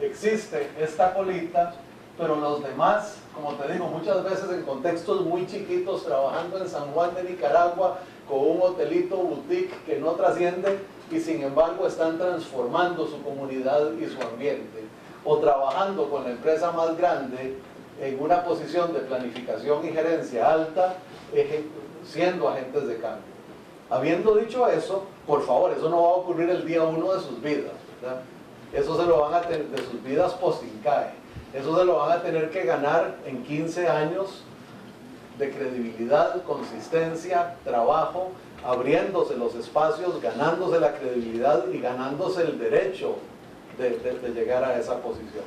existe esta colita, pero los demás, como te digo, muchas veces en contextos muy chiquitos, trabajando en San Juan de Nicaragua con un hotelito boutique que no trasciende y sin embargo están transformando su comunidad y su ambiente, o trabajando con la empresa más grande en una posición de planificación y gerencia alta, siendo agentes de cambio. Habiendo dicho eso, por favor, eso no va a ocurrir el día 1 de sus vidas, ¿verdad? Eso se lo van a tener de sus vidas post-INCAE. Eso se lo van a tener que ganar en 15 años de credibilidad, consistencia, trabajo, abriéndose los espacios, ganándose la credibilidad y ganándose el derecho de llegar a esa posición.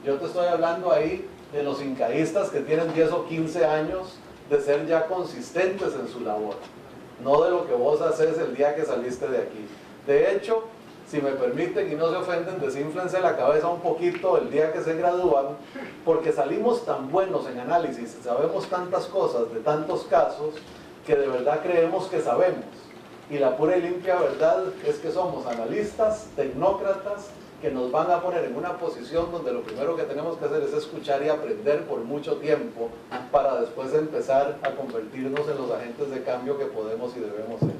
Yo te estoy hablando ahí de los incaístas que tienen 10 o 15 años de ser ya consistentes en su labor, no de lo que vos haces el día que saliste de aquí. De hecho, si me permiten y no se ofenden, desínflense la cabeza un poquito el día que se gradúan, porque salimos tan buenos en análisis, sabemos tantas cosas de tantos casos, que de verdad creemos que sabemos. Y la pura y limpia verdad es que somos analistas, tecnócratas, que nos van a poner en una posición donde lo primero que tenemos que hacer es escuchar y aprender por mucho tiempo para después empezar a convertirnos en los agentes de cambio que podemos y debemos ser.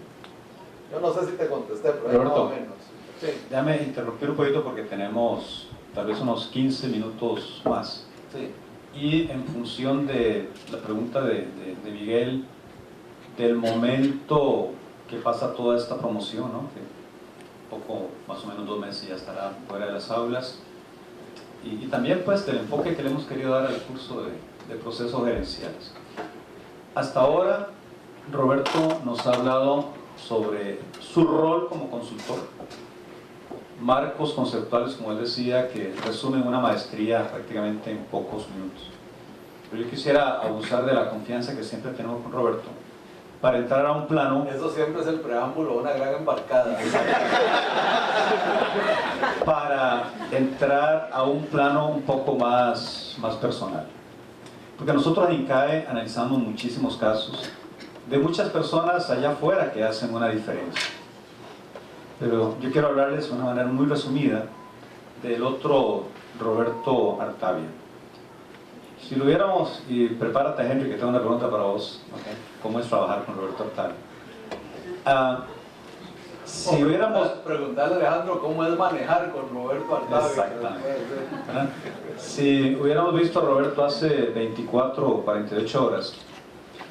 Yo no sé si te contesté, pero Roberto, más o menos. Sí. Déjame interrumpir un poquito porque tenemos tal vez unos 15 minutos más. Sí. Y en función de la pregunta de Miguel, del momento que pasa toda esta promoción, ¿no? Que poco, más o menos 2 meses ya estará fuera de las aulas, y también pues del enfoque que le hemos querido dar al curso de procesos gerenciales. Hasta ahora Roberto nos ha hablado sobre su rol como consultor, marcos conceptuales, como él decía, que resumen una maestría prácticamente en pocos minutos. Pero yo quisiera abusar de la confianza que siempre tenemos con Roberto para entrar a un plano. Eso siempre es el preámbulo a una gran embarcada. Para entrar a un plano un poco más personal. Porque nosotros en INCAE analizamos muchísimos casos de muchas personas allá afuera que hacen una diferencia. Pero yo quiero hablarles de una manera muy resumida del otro Roberto Artavia. Si lo viéramos, y prepárate Henry que tengo una pregunta para vos, ¿okay? ¿Cómo es trabajar con Roberto Artavia? Si hubiéramos... Preguntarle a Alejandro cómo es manejar con Roberto Artavia. Exactamente. Si hubiéramos visto a Roberto hace 24 o 48 horas,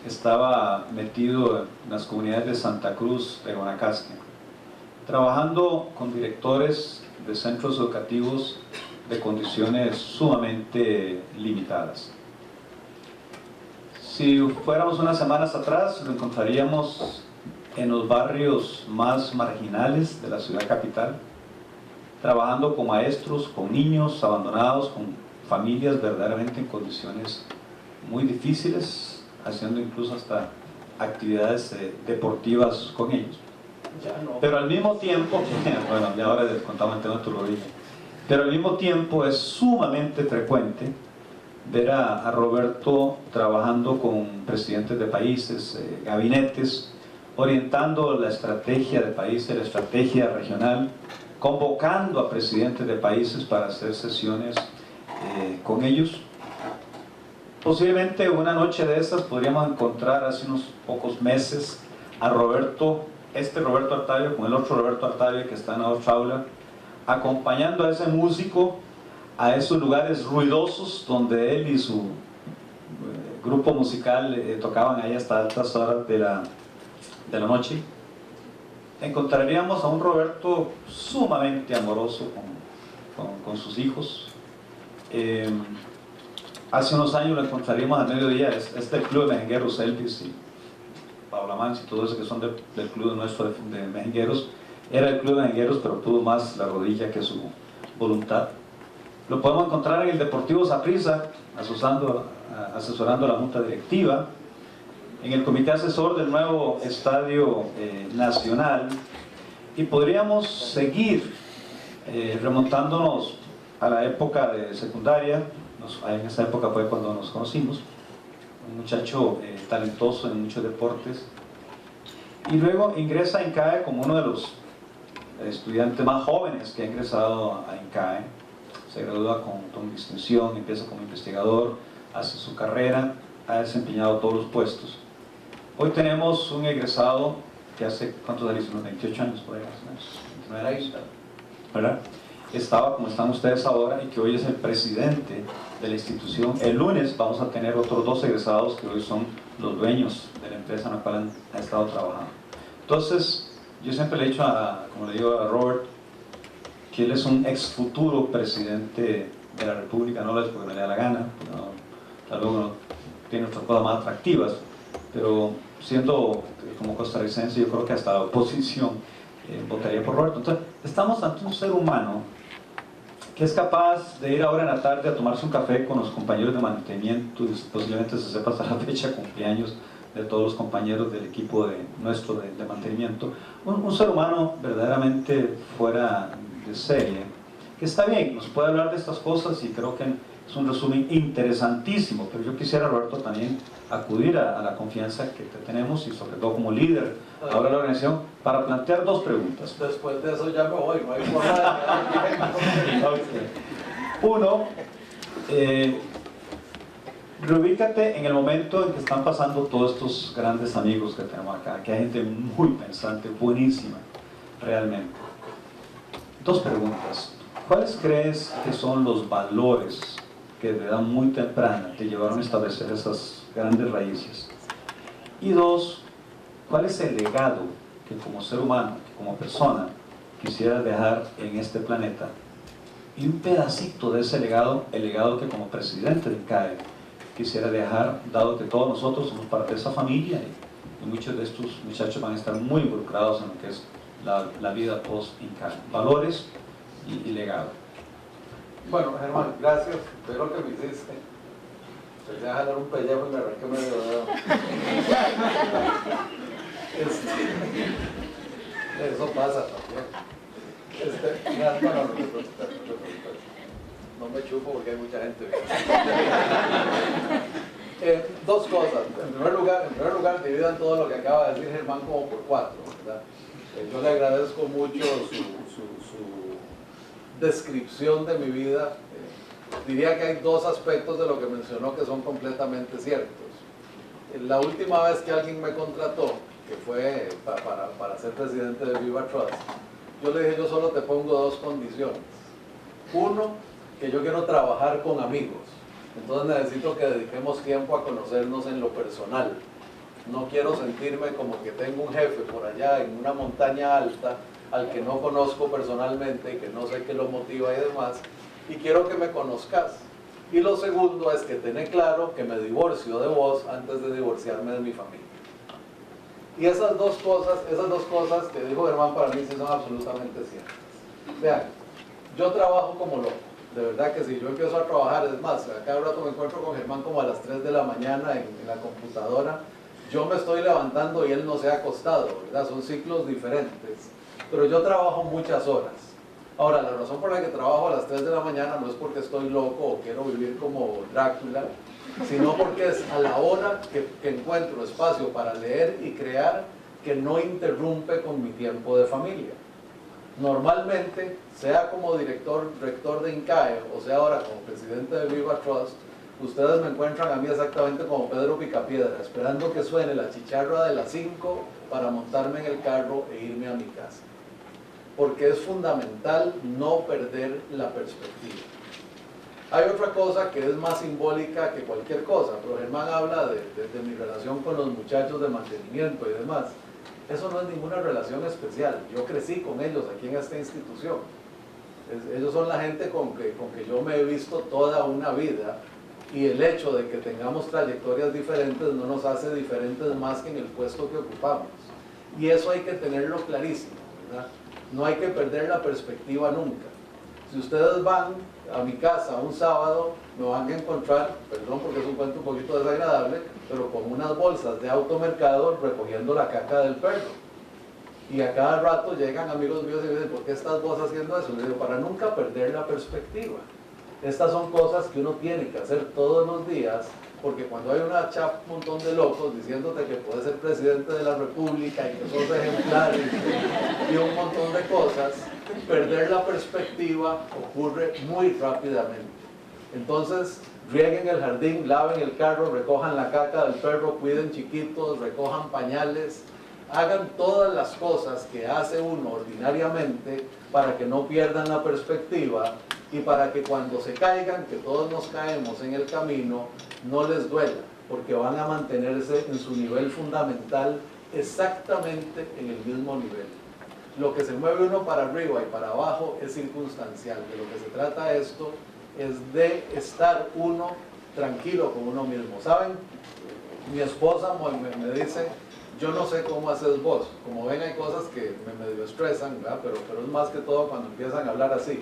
estaba metido en las comunidades de Santa Cruz, de Guanacaste, trabajando con directores de centros educativos de condiciones sumamente limitadas. Si fuéramos unas semanas atrás, lo encontraríamos en los barrios más marginales de la ciudad capital, trabajando con maestros, con niños abandonados, con familias verdaderamente en condiciones muy difíciles, haciendo incluso hasta actividades deportivas con ellos. Pero al mismo tiempo, bueno, ya ahora les contamos el tema de tu rodilla, pero al mismo tiempo es sumamente frecuente ver a Roberto trabajando con presidentes de países, gabinetes, orientando la estrategia de países, la estrategia regional, convocando a presidentes de países para hacer sesiones con ellos. Posiblemente una noche de estas podríamos encontrar hace unos pocos meses a Roberto, este Roberto Artavia con el otro Roberto Artavia que está en la otra aula, acompañando a ese músico a esos lugares ruidosos donde él y su grupo musical tocaban ahí hasta altas horas de la noche. Encontraríamos a un Roberto sumamente amoroso con sus hijos. Hace unos años lo encontraríamos a mediodía, es del club de mejengueros, Elvis y Paula Mans y todo eso que son del club nuestro de mejengueros. Era el club de mejengueros, pero tuvo más la rodilla que su voluntad. Lo podemos encontrar en el Deportivo Saprissa, asesorando a la junta directiva, en el comité asesor del nuevo Estadio Nacional, y podríamos seguir remontándonos a la época de secundaria. En esa época fue cuando nos conocimos, un muchacho talentoso en muchos deportes, y luego ingresa a INCAE como uno de los estudiantes más jóvenes que ha ingresado a INCAE. Se gradúa con distinción, empieza como investigador, hace su carrera, ha desempeñado todos los puestos. Hoy tenemos un egresado que hace, ¿cuántos años? Unos 28 años por ahí, más o menos, 29 años, ¿verdad? Estaba como están ustedes ahora y que hoy es el presidente de la institución. El lunes vamos a tener otros 2 egresados que hoy son los dueños de la empresa en la cual han estado trabajando. Entonces, yo siempre le he dicho, como le digo a Robert, que él es un ex futuro presidente de la República, no lo es porque no le da la gana, tal vez uno tiene otras cosas más atractivas, pero siendo como costarricense, yo creo que hasta la oposición votaría por Roberto. Entonces, estamos ante un ser humano que es capaz de ir ahora en la tarde a tomarse un café con los compañeros de mantenimiento, y posiblemente se sepa hasta la fecha de cumpleaños de todos los compañeros del equipo nuestro de mantenimiento. Un ser humano verdaderamente fuera de serie, que está bien, nos puede hablar de estas cosas y creo que es un resumen interesantísimo, pero yo quisiera, Roberto, también acudir a la confianza que te tenemos y sobre todo como líder ahora de la organización para plantear dos preguntas. Después de eso ya me voy, no hay forma de... Uno, reubícate en el momento en que están pasando todos estos grandes amigos que tenemos acá, que hay gente muy pensante, buenísima, realmente. Dos preguntas. ¿Cuáles crees que son los valores que de edad muy temprana te llevaron a establecer esas grandes raíces? Y dos, ¿cuál es el legado que como ser humano, que como persona, quisieras dejar en este planeta? Y un pedacito de ese legado, el legado que como presidente del CAE quisiera dejar, dado que todos nosotros somos parte de esa familia y muchos de estos muchachos van a estar muy involucrados en lo que es la vida post-INCAE. Valores y legado. Bueno, Germán, gracias. Ve lo que me hiciste. Empecé a jalar un pellejo y me arranqué medio dedo. Eso pasa también. No me chupo porque hay mucha gente. Dos cosas. En primer lugar, dividan todo lo que acaba de decir Germán como por 4, ¿verdad? Yo le agradezco mucho su descripción de mi vida. Diría que hay dos aspectos de lo que mencionó que son completamente ciertos. La última vez que alguien me contrató, que fue para ser presidente de Viva Trust, yo le dije, yo solo te pongo dos condiciones. Uno, que yo quiero trabajar con amigos, entonces necesito que dediquemos tiempo a conocernos en lo personal. No quiero sentirme como que tengo un jefe por allá en una montaña alta al que no conozco personalmente y que no sé qué lo motiva y demás, y quiero que me conozcas. Y lo segundo es que tenés claro que me divorcio de vos antes de divorciarme de mi familia. Y esas dos cosas que dijo Germán para mí sí son absolutamente ciertas. Vean, yo trabajo como loco, de verdad que si yo empiezo a trabajar, es más, a cada rato me encuentro con Germán como a las 3 de la mañana en la computadora, yo me estoy levantando y él no se ha acostado, ¿verdad? Son ciclos diferentes, pero yo trabajo muchas horas. Ahora, la razón por la que trabajo a las 3 de la mañana no es porque estoy loco o quiero vivir como Drácula, sino porque es a la hora que encuentro espacio para leer y crear que no interrumpe con mi tiempo de familia. Normalmente, sea como rector de INCAE, o sea ahora como presidente de Viva Trust, ustedes me encuentran a mí exactamente como Pedro Picapiedra, esperando que suene la chicharra de las 5 para montarme en el carro e irme a mi casa. Porque es fundamental no perder la perspectiva. Hay otra cosa que es más simbólica que cualquier cosa, pero Germán habla de mi relación con los muchachos de mantenimiento y demás. Eso no es ninguna relación especial. Yo crecí con ellos aquí en esta institución. Ellos son la gente con que yo me he visto toda una vida, y el hecho de que tengamos trayectorias diferentes no nos hace diferentes más que en el puesto que ocupamos. Y eso hay que tenerlo clarísimo, ¿verdad? No hay que perder la perspectiva nunca. Si ustedes van a mi casa un sábado, me van a encontrar, perdón porque es un cuento un poquito desagradable, pero con unas bolsas de automercado recogiendo la caca del perro. Y a cada rato llegan amigos míos y me dicen, ¿por qué estás vos haciendo eso? Les digo, para nunca perder la perspectiva. Estas son cosas que uno tiene que hacer todos los días, porque cuando hay un montón de locos diciéndote que puedes ser presidente de la república y que sos ejemplar y un montón de cosas, perder la perspectiva ocurre muy rápidamente. Entonces, rieguen el jardín, laven el carro, recojan la caca del perro, cuiden chiquitos, recojan pañales, hagan todas las cosas que hace uno ordinariamente para que no pierdan la perspectiva y para que cuando se caigan, que todos nos caemos en el camino, no les duela, porque van a mantenerse en su nivel fundamental exactamente en el mismo nivel. Lo que se mueve uno para arriba y para abajo es circunstancial. De lo que se trata esto es de estar uno tranquilo con uno mismo. ¿Saben? Mi esposa me dice, yo no sé cómo haces vos. Como ven, hay cosas que me medio estresan, ¿verdad? Pero es más que todo cuando empiezan a hablar así.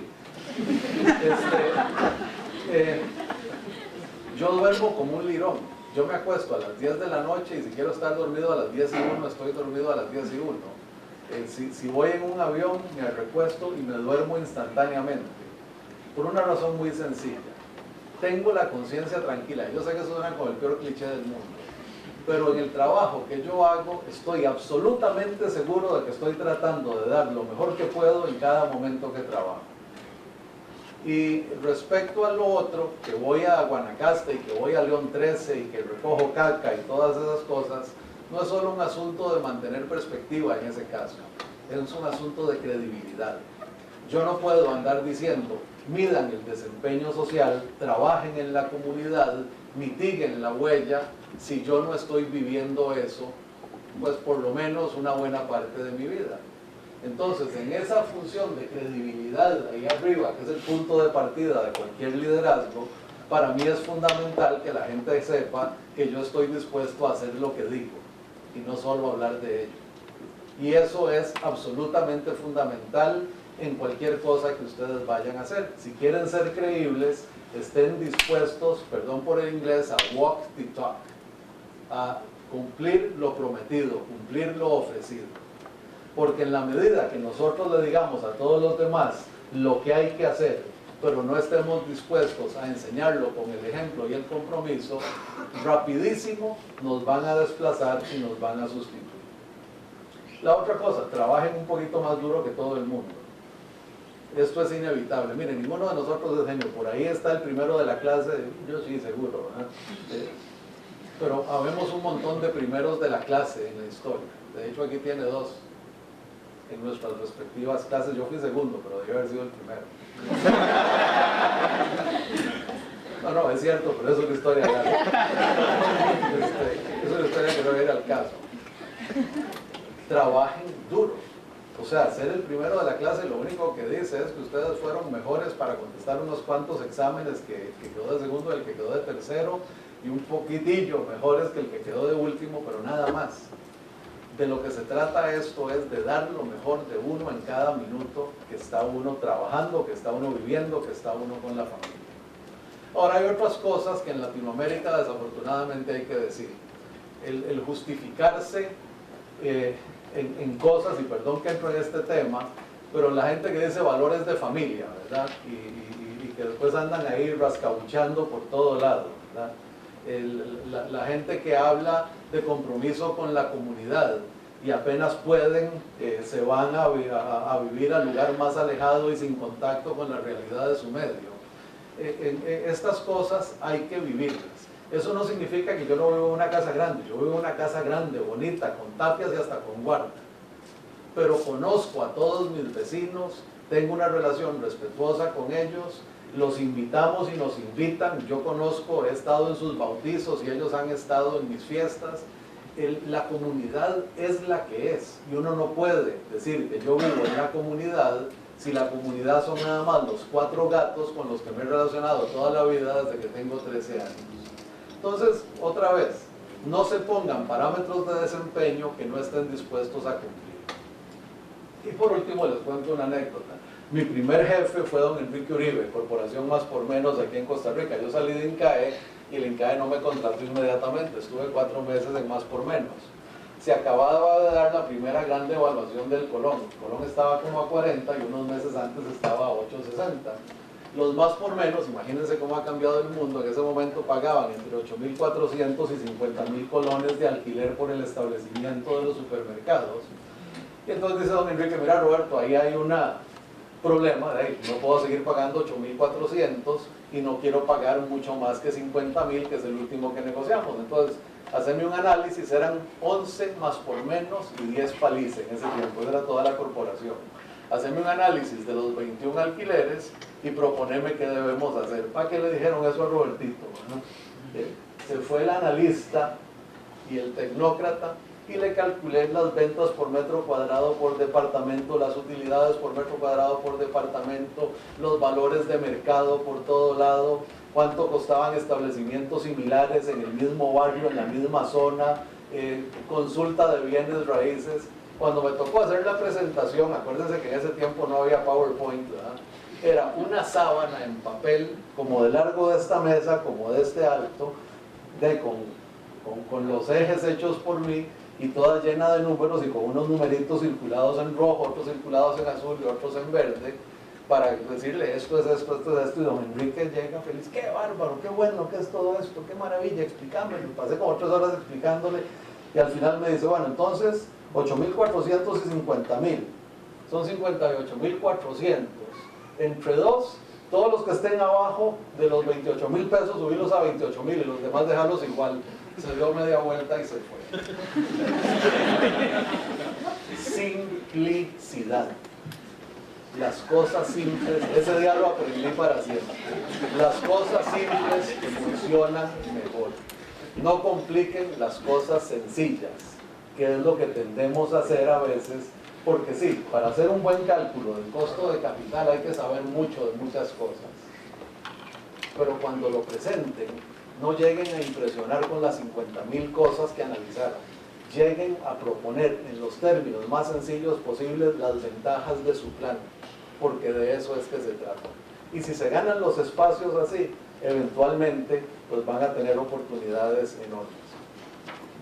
Yo duermo como un lirón. Yo me acuesto a las 10 de la noche y si quiero estar dormido a las 10 y 1, estoy dormido a las 10 y 1. Si voy en un avión, me recuesto y me duermo instantáneamente. Por una razón muy sencilla. Tengo la conciencia tranquila. Yo sé que eso suena como el peor cliché del mundo. Pero en el trabajo que yo hago, estoy absolutamente seguro de que estoy tratando de dar lo mejor que puedo en cada momento que trabajo. Y respecto a lo otro, que voy a Guanacaste y que voy a León 13 y que recojo caca y todas esas cosas, no es solo un asunto de mantener perspectiva en ese caso, es un asunto de credibilidad. Yo no puedo andar diciendo, midan el desempeño social, trabajen en la comunidad, mitiguen la huella, si yo no estoy viviendo eso, pues por lo menos una buena parte de mi vida. Entonces, en esa función de credibilidad ahí arriba, que es el punto de partida de cualquier liderazgo, para mí es fundamental que la gente sepa que yo estoy dispuesto a hacer lo que digo y no solo hablar de ello. Y eso es absolutamente fundamental en cualquier cosa que ustedes vayan a hacer. Si quieren ser creíbles, estén dispuestos, perdón por el inglés, a walk the talk, a cumplir lo prometido, cumplir lo ofrecido. Porque en la medida que nosotros le digamos a todos los demás lo que hay que hacer, pero no estemos dispuestos a enseñarlo con el ejemplo y el compromiso, rapidísimo nos van a desplazar y nos van a sustituir. La otra cosa, trabajen un poquito más duro que todo el mundo. Esto es inevitable. Miren, ninguno de nosotros es genio. Por ahí está el primero de la clase, yo sí, seguro, ¿verdad? Pero habemos un montón de primeros de la clase en la historia. De hecho, aquí tiene dos. En nuestras respectivas clases, yo fui segundo, pero debí haber sido el primero. No, es cierto, pero eso es una historia larga. Es una historia que no viene al caso. Trabajen duro. O sea, ser el primero de la clase lo único que dice es que ustedes fueron mejores para contestar unos cuantos exámenes que quedó de segundo y el que quedó de tercero, y un poquitillo mejores que el que quedó de último, pero nada más. De lo que se trata esto es de dar lo mejor de uno en cada minuto que está uno trabajando, que está uno viviendo, que está uno con la familia. Ahora hay otras cosas que en Latinoamérica desafortunadamente hay que decir. El justificarse en cosas, y perdón que entro en este tema, pero la gente que dice valores de familia, ¿verdad? Y que después andan ahí rascabuchando por todo lado, ¿verdad? La gente que habla de compromiso con la comunidad y apenas pueden, se van a vivir al lugar más alejado y sin contacto con la realidad de su medio. Estas cosas hay que vivirlas. Eso no significa que yo no vivo en una casa grande. Yo vivo en una casa grande, bonita, con tapias y hasta con guarda. Pero conozco a todos mis vecinos, tengo una relación respetuosa con ellos, los invitamos y nos invitan. Yo conozco, he estado en sus bautizos y ellos han estado en mis fiestas. La comunidad es la que es, y uno no puede decir que yo vivo en una comunidad si la comunidad son nada más los 4 gatos con los que me he relacionado toda la vida desde que tengo 13 años. Entonces, otra vez, no se pongan parámetros de desempeño que no estén dispuestos a cumplir. Y por último les cuento una anécdota. Mi primer jefe fue don Enrique Uribe, Corporación Más por Menos aquí en Costa Rica. Yo salí de INCAE y el INCAE no me contrató inmediatamente, estuve 4 meses en Más por Menos. Se acababa de dar la primera gran devaluación del Colón. El Colón estaba como a 40 y unos meses antes estaba a 8.60. Los Más por Menos, imagínense cómo ha cambiado el mundo, en ese momento pagaban entre 8.400 y 50.000 colones de alquiler por el establecimiento de los supermercados. Y entonces dice don Enrique, mira Roberto, ahí hay un problema, no puedo seguir pagando 8.400 y no quiero pagar mucho más que 50.000, que es el último que negociamos. Entonces, hacerme un análisis, eran 11 Más por Menos y 10 Palice en ese tiempo, era toda la corporación. Hacerme un análisis de los 21 alquileres y proponerme qué debemos hacer. ¿Para qué le dijeron eso a Robertito? ¿No? Se fue el analista y el tecnócrata y le calculé las ventas por metro cuadrado por departamento, las utilidades por metro cuadrado por departamento, los valores de mercado por todo lado, cuánto costaban establecimientos similares en el mismo barrio, en la misma zona, consulta de bienes raíces. Cuando me tocó hacer la presentación, acuérdense que en ese tiempo no había PowerPoint, ¿verdad? Era una sábana en papel, como de largo de esta mesa, como de este alto, con con los ejes hechos por mí y toda llena de números y con unos numeritos circulados en rojo, otros circulados en azul y otros en verde, para decirle esto es esto, esto es esto, y don Enrique llega feliz, qué bárbaro, qué bueno, qué es todo esto, qué maravilla, explícame. Me pasé como 3 horas explicándole y al final me dice, bueno, entonces 8.400 y 50.000, son 58.400, entre dos, todos los que estén abajo de los 28.000 pesos, subirlos a 28.000 y los demás dejarlos igual. Se dio media vuelta y se fue. Simplicidad. Las cosas simples, ese día lo aprendí para siempre. Las cosas simples que funcionan mejor. No compliquen las cosas sencillas, que es lo que tendemos a hacer a veces, porque sí, para hacer un buen cálculo del costo de capital hay que saber mucho de muchas cosas. Pero cuando lo presenten, no lleguen a impresionar con las 50.000 cosas que analizaron. Lleguen a proponer en los términos más sencillos posibles las ventajas de su plan, porque de eso es que se trata. Y si se ganan los espacios así, eventualmente pues van a tener oportunidades enormes.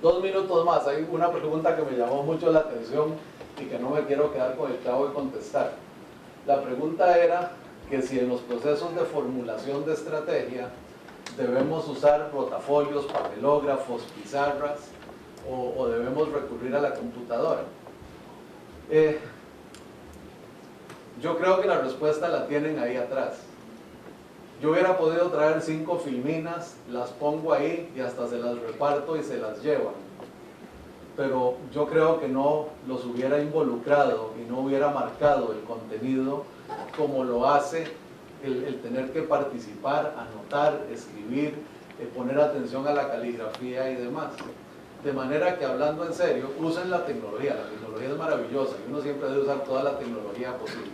2 minutos más, hay una pregunta que me llamó mucho la atención y que no me quiero quedar con el clavo de contestar. La pregunta era que si en los procesos de formulación de estrategia debemos usar rotafolios, papelógrafos, pizarras o debemos recurrir a la computadora. Yo creo que la respuesta la tienen ahí atrás. Yo hubiera podido traer 5 filminas, las pongo ahí y hasta se las reparto y se las llevan. Pero yo creo que no los hubiera involucrado y no hubiera marcado el contenido como lo hace el tener que participar, anotar, escribir, poner atención a la caligrafía y demás. De manera que, hablando en serio, usen la tecnología es maravillosa y uno siempre debe usar toda la tecnología posible.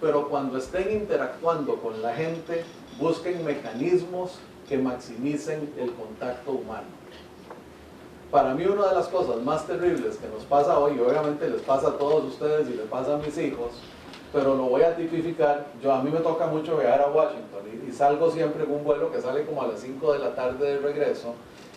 Pero cuando estén interactuando con la gente, busquen mecanismos que maximicen el contacto humano. Para mí una de las cosas más terribles que nos pasa hoy, y obviamente les pasa a todos ustedes y les pasa a mis hijos, pero lo voy a tipificar, a mí me toca mucho viajar a Washington y salgo siempre en un vuelo que sale como a las 5 de la tarde de regreso,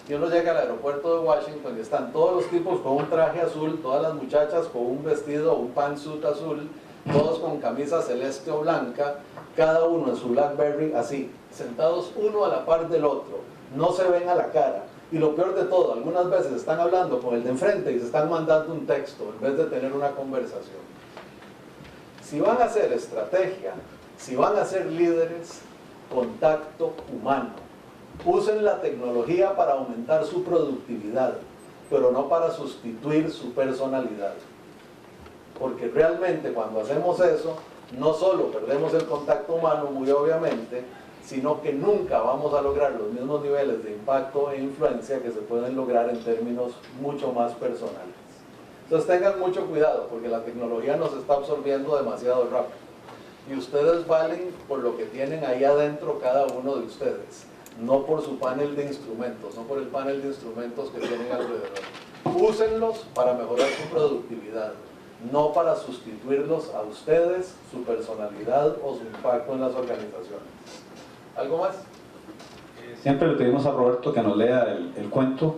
y uno llega al aeropuerto de Washington y están todos los tipos con un traje azul, todas las muchachas con un vestido, un pantsuit azul, todos con camisa celeste o blanca, cada uno en su BlackBerry así, sentados uno a la par del otro, no se ven a la cara. Y lo peor de todo, algunas veces están hablando con el de enfrente y se están mandando un texto en vez de tener una conversación. Si van a hacer estrategia, si van a ser líderes, contacto humano. Usen la tecnología para aumentar su productividad, pero no para sustituir su personalidad. Porque realmente cuando hacemos eso, no solo perdemos el contacto humano, muy obviamente, sino que nunca vamos a lograr los mismos niveles de impacto e influencia que se pueden lograr en términos mucho más personales. Entonces tengan mucho cuidado, porque la tecnología nos está absorbiendo demasiado rápido. Y ustedes valen por lo que tienen ahí adentro cada uno de ustedes, no por su panel de instrumentos, no por el panel de instrumentos que tienen alrededor. Úsenlos para mejorar su productividad, no para sustituirlos a ustedes, su personalidad o su impacto en las organizaciones. ¿Algo más? Siempre le pedimos a Roberto que nos lea el cuento.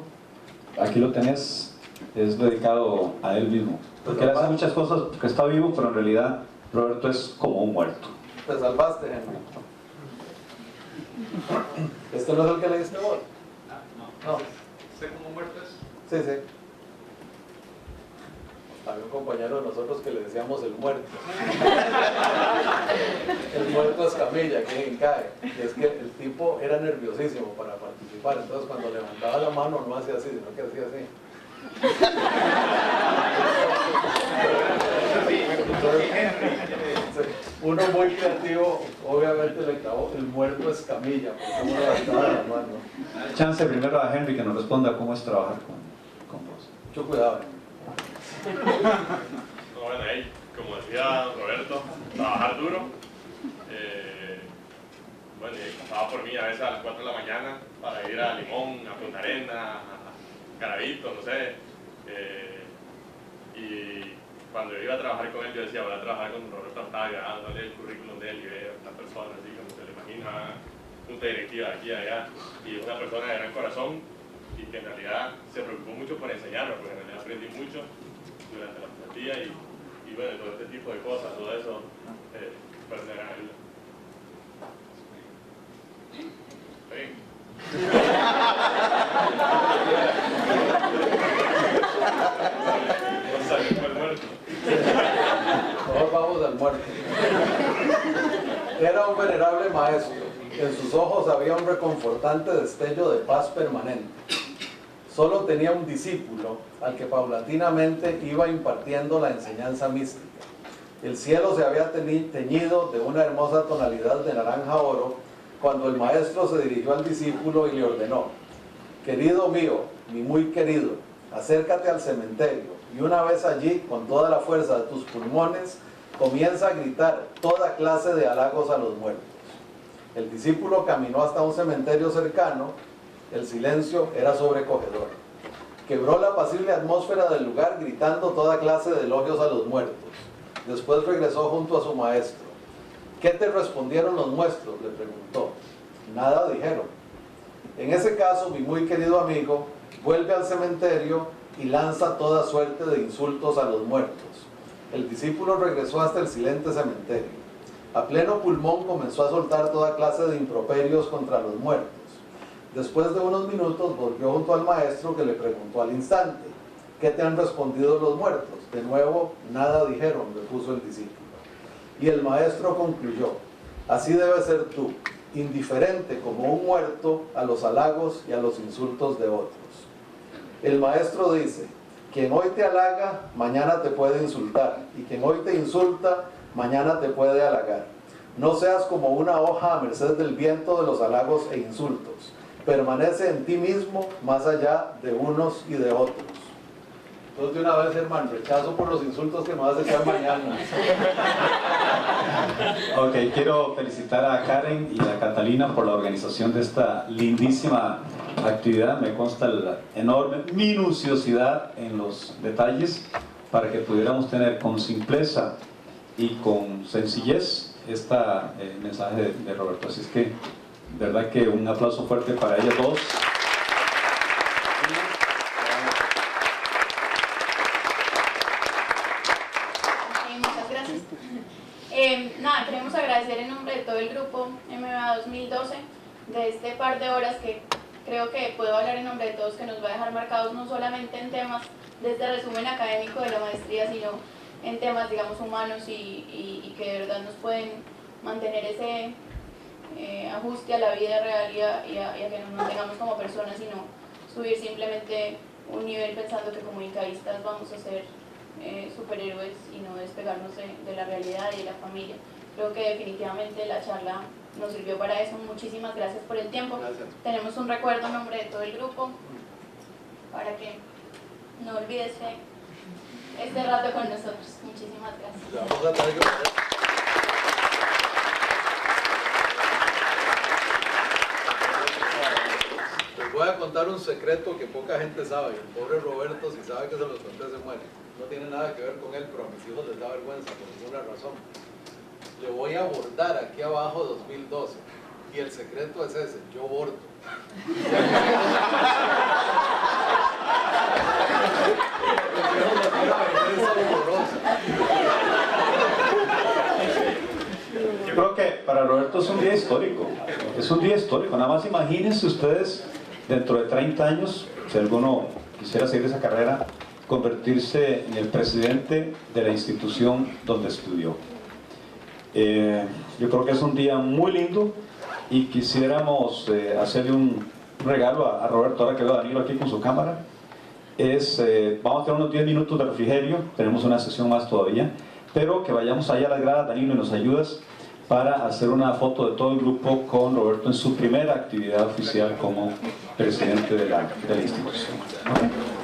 Aquí lo tenés, es dedicado a él mismo. Porque él hace muchas cosas que está vivo, pero en realidad Roberto es como un muerto. Te salvaste, Henry. ¿Este no es el que leíste vos? No. ¿Sé cómo muerto es? Sí, sí. Había un compañero de nosotros que le decíamos el muerto. El muerto Escamilla, que cae. Y es que el tipo era nerviosísimo para participar, entonces cuando levantaba la mano no hacía así, sino que hacía así. Uno muy creativo, obviamente le clavó el muerto Escamilla, porque no levantaba la mano. Chance primero a Henry que nos responda cómo es trabajar con vos. Mucho cuidado. Bueno, ahí, como decía Roberto, trabajar duro. Bueno, pasaba por mí a veces a las 4 de la mañana para ir a Limón, a Punta Arenas, a Garavito, no sé. Y cuando yo iba a trabajar con él, yo decía, voy a trabajar con Roberto Octavia, dándole el currículum de él y veo a esta persona, así como se le imagina, junta directiva de aquí y allá. Y una persona de gran corazón y que en realidad se preocupó mucho por enseñarme, porque en realidad aprendí mucho durante la pasantía y bueno, todo este tipo de cosas, todo eso fue de gran ayuda. Todos vamos al muerto. Era un venerable maestro. En sus ojos había un reconfortante destello de paz permanente. Solo tenía un discípulo al que paulatinamente iba impartiendo la enseñanza mística. El cielo se había teñido de una hermosa tonalidad de naranja oro cuando el maestro se dirigió al discípulo y le ordenó: querido mío, mi muy querido, acércate al cementerio y una vez allí, con toda la fuerza de tus pulmones, comienza a gritar toda clase de halagos a los muertos. El discípulo caminó hasta un cementerio cercano. El silencio era sobrecogedor. Quebró la apacible atmósfera del lugar gritando toda clase de elogios a los muertos. Después regresó junto a su maestro. ¿Qué te respondieron los muertos?, le preguntó. Nada dijeron. En ese caso, mi muy querido amigo vuelve al cementerio y lanza toda suerte de insultos a los muertos. El discípulo regresó hasta el silente cementerio. A pleno pulmón comenzó a soltar toda clase de improperios contra los muertos. Después de unos minutos volvió junto al maestro, que le preguntó al instante: ¿qué te han respondido los muertos? De nuevo, nada dijeron, repuso el discípulo. Y el maestro concluyó: así debe ser tú, indiferente como un muerto a los halagos y a los insultos de otros. El maestro dice: quien hoy te halaga, mañana te puede insultar, y quien hoy te insulta, mañana te puede halagar. No seas como una hoja a merced del viento de los halagos e insultos. Permanece en ti mismo, más allá de unos y de otros. Entonces, de una vez, hermano, rechazo por los insultos que me vas a echar mañana. Ok, quiero felicitar a Karen y a Catalina por la organización de esta lindísima actividad. Me consta la enorme minuciosidad en los detalles para que pudiéramos tener con simpleza y con sencillez este mensaje de Roberto. Así es que, de verdad que un aplauso fuerte para ellas dos. Muchas gracias. Nada, queremos agradecer en nombre de todo el grupo MBA 2012 de este par de horas que creo que puedo hablar en nombre de todos, que nos va a dejar marcados no solamente en temas de este resumen académico de la maestría, sino en temas, digamos, humanos y que de verdad nos pueden mantener ese ajuste a la vida real y a que no nos mantengamos como personas, sino subir simplemente un nivel pensando que como incaístas vamos a ser superhéroes y no despegarnos de la realidad y de la familia. Creo que definitivamente la charla nos sirvió para eso. Muchísimas gracias por el tiempo. Gracias. Tenemos un recuerdo en nombre de todo el grupo para que no olvides este rato con nosotros. Muchísimas gracias. Vamos a tener que... Les voy a contar un secreto que poca gente sabe. El pobre Roberto, si sabe que se los conté, se muere. No tiene nada que ver con él, pero a mis hijos les da vergüenza por ninguna razón. Le voy a bordar aquí abajo 2012. Y el secreto es ese: yo bordo. Yo creo que para Roberto es un día histórico. Es un día histórico. Nada más imagínense ustedes, dentro de 30 años, si alguno quisiera seguir esa carrera, convertirse en el presidente de la institución donde estudió. Yo creo que es un día muy lindo y quisiéramos hacerle un regalo a Roberto, ahora que veo a Danilo aquí con su cámara. Vamos a tener unos 10 minutos de refrigerio, tenemos una sesión más todavía, pero que vayamos allá a las gradas, Danilo, y nos ayudas para hacer una foto de todo el grupo con Roberto en su primera actividad oficial como presidente de la institución. ¿Okay?